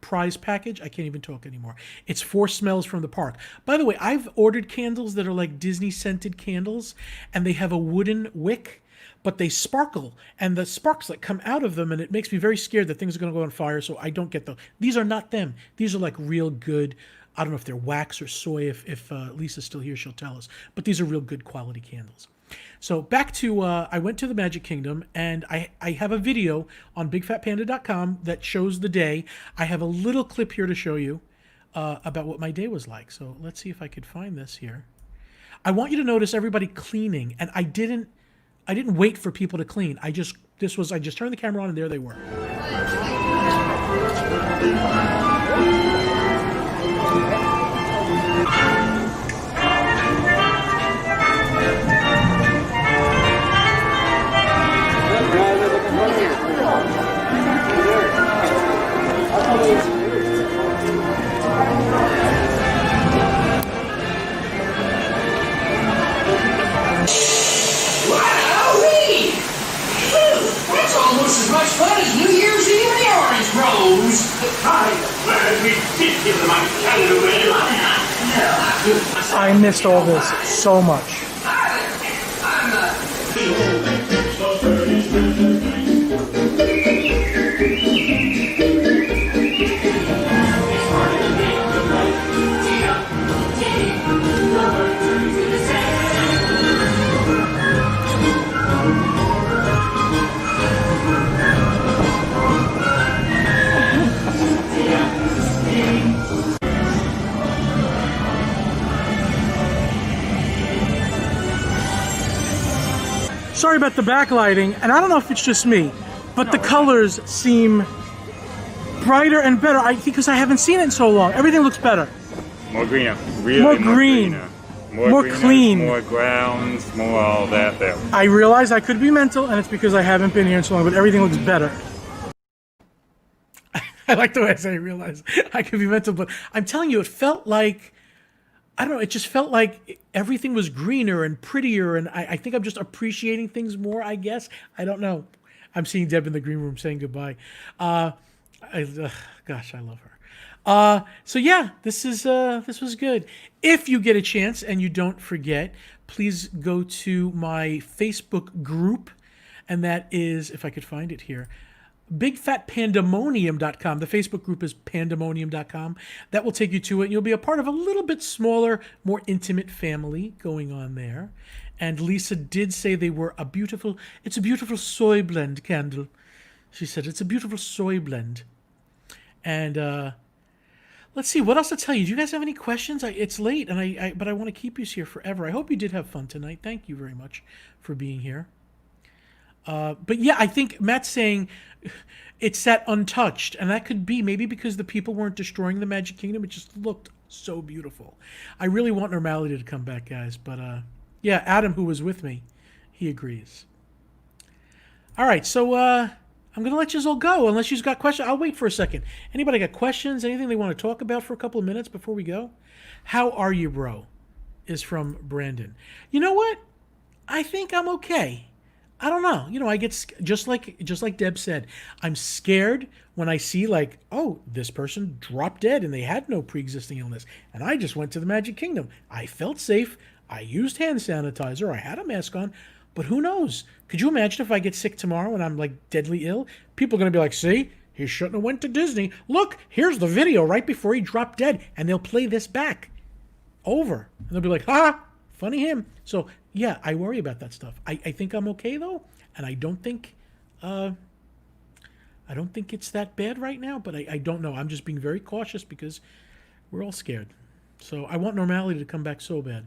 prize package. I can't even talk anymore. It's 4 smells from the park. By the way, I've ordered candles that are like Disney scented candles, and they have a wooden wick, but they sparkle, and the sparks like come out of them, and it makes me very scared that things are going to go on fire, so I don't get those. These are not them. These are like real good, I don't know if they're wax or soy. If Lisa's still here, she'll tell us. But these are real good quality candles. So back to, I went to the Magic Kingdom, and I have a video on BigFatPanda.com that shows the day. I have a little clip here to show you about what my day was like. So let's see if I could find this here. I want you to notice everybody cleaning, and I didn't wait for people to clean. I just turned the camera on, and there they were. Wowee! That's almost as much fun as New Year's Eve in the Orange Groves. I missed all this so much. Sorry about the backlighting, and I don't know if it's just me, but the colors seem brighter and better. I think because I haven't seen it in so long. Everything looks better. More greener. Really More green. Greener. More greener, clean. More grounds, more all that there. I realize I could be mental, and it's because I haven't been here in so long, but everything looks better. I like the way I say I realize I could be mental, but I'm telling you, it felt like, I don't know, it just felt like everything was greener and prettier, and I think I'm just appreciating things more, I guess. I don't know. I'm seeing Deb in the green room saying goodbye. Gosh, I love her. So yeah, this was good. If you get a chance and you don't forget, please go to my Facebook group, and that is, if I could find it here, BigFatPandemonium.com. The Facebook group is Pandemonium.com. That will take you to it. You'll be a part of a little bit smaller, more intimate family going on there. And Lisa did say they were it's a beautiful soy blend candle. She said it's a beautiful soy blend. And let's see, what else to tell you? Do you guys have any questions? It's late, and but I want to keep you here forever. I hope you did have fun tonight. Thank you very much for being here. But yeah, I think Matt's saying it's that untouched, and that could be maybe because the people weren't destroying the Magic Kingdom. It just looked so beautiful. I really want normality to come back, guys. But yeah, Adam, who was with me, he agrees. All right, so I'm going to let you all go unless you've got questions. I'll wait for a second. Anybody got questions, anything they want to talk about for a couple of minutes before we go? How are you, bro? Is from Brandon. You know what? I think I'm okay. I don't know. You know, I get just like Deb said, I'm scared when I see like, oh, this person dropped dead and they had no pre-existing illness, and I just went to the Magic Kingdom. I felt safe. I used hand sanitizer. I had a mask on, but who knows? Could you imagine if I get sick tomorrow and I'm like deadly ill? People are going to be like, see, He shouldn't have went to Disney. Look, here's the video right before he dropped dead. And they'll play this back. Over. And they'll be like, ha, funny him. So, yeah, I worry about that stuff. I think I'm okay, though. And I don't think it's that bad right now. But I don't know. I'm just being very cautious because we're all scared. So I want normality to come back so bad.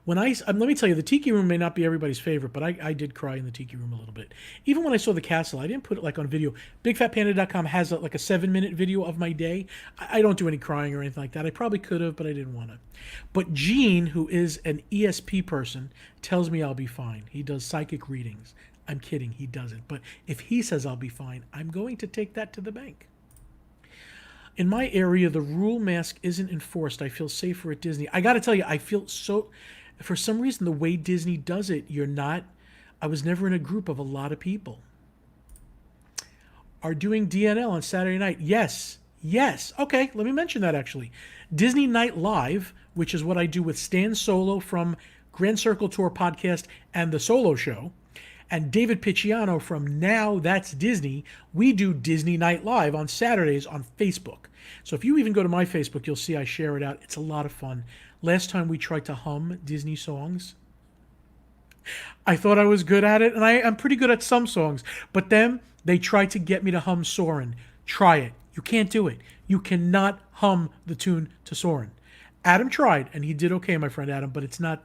Let me tell you, the Tiki Room may not be everybody's favorite, but I did cry in the Tiki Room a little bit. Even when I saw the castle, I didn't put it like on video. BigFatPanda.com has like a 7-minute video of my day. I don't do any crying or anything like that. I probably could have, but I didn't want to. But Gene, who is an ESP person, tells me I'll be fine. He does psychic readings. I'm kidding, he doesn't. But if he says I'll be fine, I'm going to take that to the bank. In my area, the rule mask isn't enforced. I feel safer at Disney. I got to tell you, I feel so... For some reason, the way Disney does it, I was never in a group of a lot of people. Are doing DNL on Saturday night? Yes. Okay, let me mention that actually. Disney Night Live, which is what I do with Stan Solo from Grand Circle Tour podcast and the Solo Show, and David Picciano from Now That's Disney, we do Disney Night Live on Saturdays on Facebook. So if you even go to my Facebook, you'll see I share it out. It's a lot of fun. Last time we tried to hum Disney songs. I thought I was good at it, and I'm pretty good at some songs. But then they tried to get me to hum Soarin'. Try it. You can't do it. You cannot hum the tune to Soarin'. Adam tried, and he did okay, my friend Adam, but it's not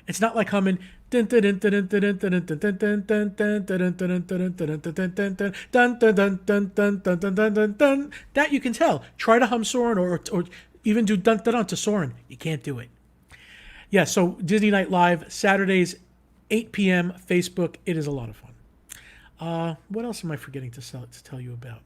like humming that you can tell. Try to hum Soarin' or even do dun dun dun to Soarin'. You can't do it. Yeah, so Disney Night Live, Saturdays, 8 p.m., Facebook. It is a lot of fun. What else am I forgetting to tell you about?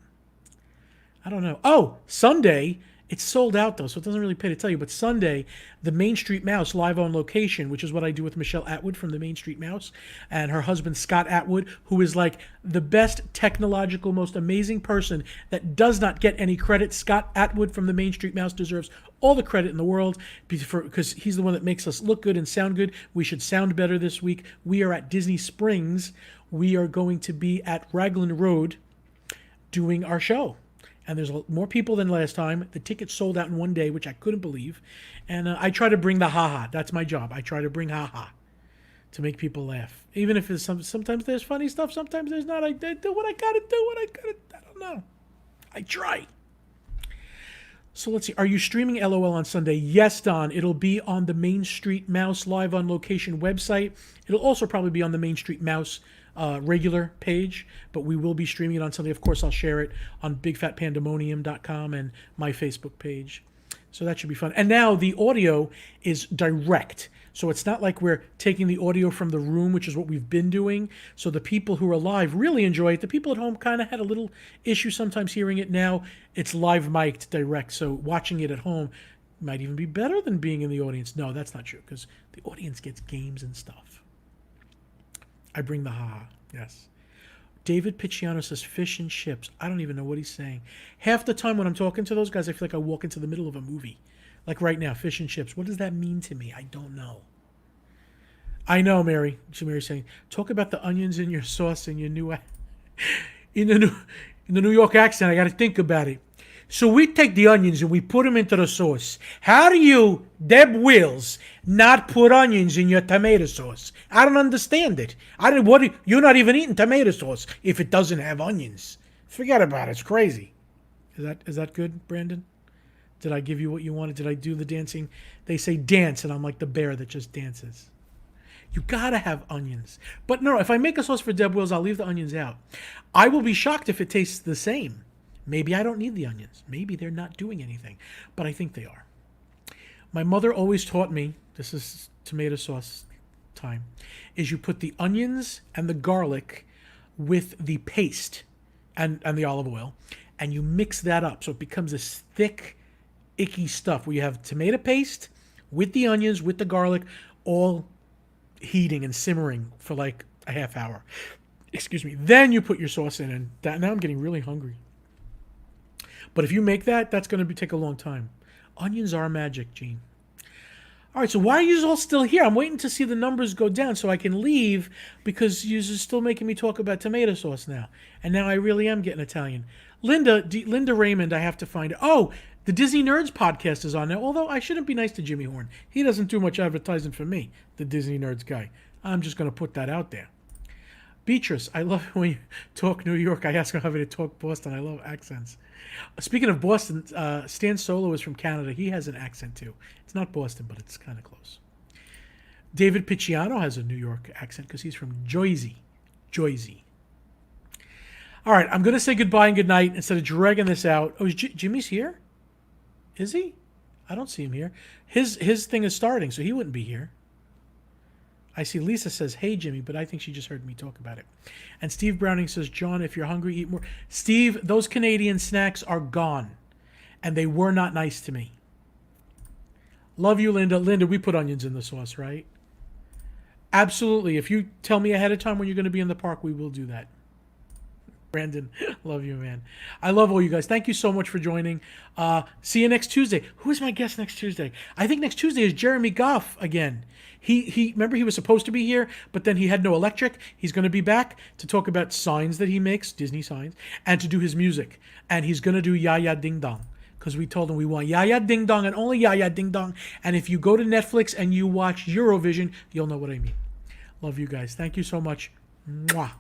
I don't know. Oh, Sunday. It's sold out, though, so it doesn't really pay to tell you. But Sunday, the Main Street Mouse live on location, which is what I do with Michelle Atwood from the Main Street Mouse, and her husband, Scott Atwood, who is like the best technological, most amazing person that does not get any credit. Scott Atwood from the Main Street Mouse deserves all the credit in the world because he's the one that makes us look good and sound good. We should sound better this week. We are at Disney Springs. We are going to be at Raglan Road doing our show. And there's more people than last time. The tickets sold out in one day, which I couldn't believe. And I try to bring the ha-ha. That's my job. I try to bring ha-ha to make people laugh. Even if it's sometimes there's funny stuff, sometimes there's not. I do what I got to do, I don't know. I try. So let's see. Are you streaming LOL on Sunday? Yes, Don. It'll be on the Main Street Mouse live on location website. It'll also probably be on the Main Street Mouse regular page, but we will be streaming it on Sunday. Of course, I'll share it on bigfatpandemonium.com and my Facebook page. So that should be fun. And now the audio is direct. So it's not like we're taking the audio from the room, which is what we've been doing. So the people who are live really enjoy it. The people at home kind of had a little issue sometimes hearing it. Now it's live mic'd direct. So watching it at home might even be better than being in the audience. No, that's not true because the audience gets games and stuff. I bring the ha. Yes. David Picciano says fish and chips. I don't even know what he's saying. Half the time when I'm talking to those guys, I feel like I walk into the middle of a movie. Like right now, fish and chips. What does that mean to me? I don't know. I know, Mary. Mary's saying, talk about the onions in your sauce and your new... in the New York accent, I got to think about it. So we take the onions and we put them into the sauce. How do you, Deb Wills, not put onions in your tomato sauce? I don't understand it. You're not even eating tomato sauce if it doesn't have onions. Forget about it. It's crazy. Is that good, Brandon? Did I give you what you wanted? Did I do the dancing? They say dance, and I'm like the bear that just dances. You gotta have onions. But no, if I make a sauce for Deb Wills, I'll leave the onions out. I will be shocked if it tastes the same. Maybe I don't need the onions. Maybe they're not doing anything. But I think they are. My mother always taught me, this is tomato sauce time, is you put the onions and the garlic with the paste and the olive oil, and you mix that up so it becomes this thick, icky stuff where you have tomato paste with the onions, with the garlic, all heating and simmering for like a half hour. Excuse me. Then you put your sauce in, and now I'm getting really hungry. But if you make that, that's going to take a long time. Onions are magic, Gene. All right, so why are you all still here? I'm waiting to see the numbers go down so I can leave because you're still making me talk about tomato sauce now. And now I really am getting Italian. Linda Raymond, I have to find. Oh, the Disney Nerds podcast is on now, although I shouldn't be nice to Jimmy Horn. He doesn't do much advertising for me, the Disney Nerds guy. I'm just going to put that out there. Beatrice, I love when you talk New York. I ask her how to talk Boston. I love accents. Speaking of Boston, Stan Solo is from Canada. He has an accent too. It's not Boston, but it's kind of close. David Picciano has a New York accent because he's from Jersey. Jersey. All right, I'm going to say goodbye and good night instead of dragging this out. Oh, is Jimmy's here? Is he? I don't see him here. His thing is starting, so he wouldn't be here. I see Lisa says, hey, Jimmy, but I think she just heard me talk about it. And Steve Browning says, John, if you're hungry, eat more. Steve, those Canadian snacks are gone, and they were not nice to me. Love you, Linda. Linda, we put onions in the sauce, right? Absolutely. If you tell me ahead of time when you're going to be in the park, we will do that. Brandon, love you, man. I love all you guys. Thank you so much for joining. See you next Tuesday. Who is my guest next Tuesday? I think next Tuesday is Jeremy Goff again. He remember he was supposed to be here, but then he had no electric. He's going to be back to talk about signs that he makes, Disney signs, and to do his music. And he's going to do Ya Ya Ding Dong because we told him we want Ya Ya Ding Dong and only Ya Ya Ding Dong. And if you go to Netflix and you watch Eurovision, you'll know what I mean. Love you guys. Thank you so much. Mwah.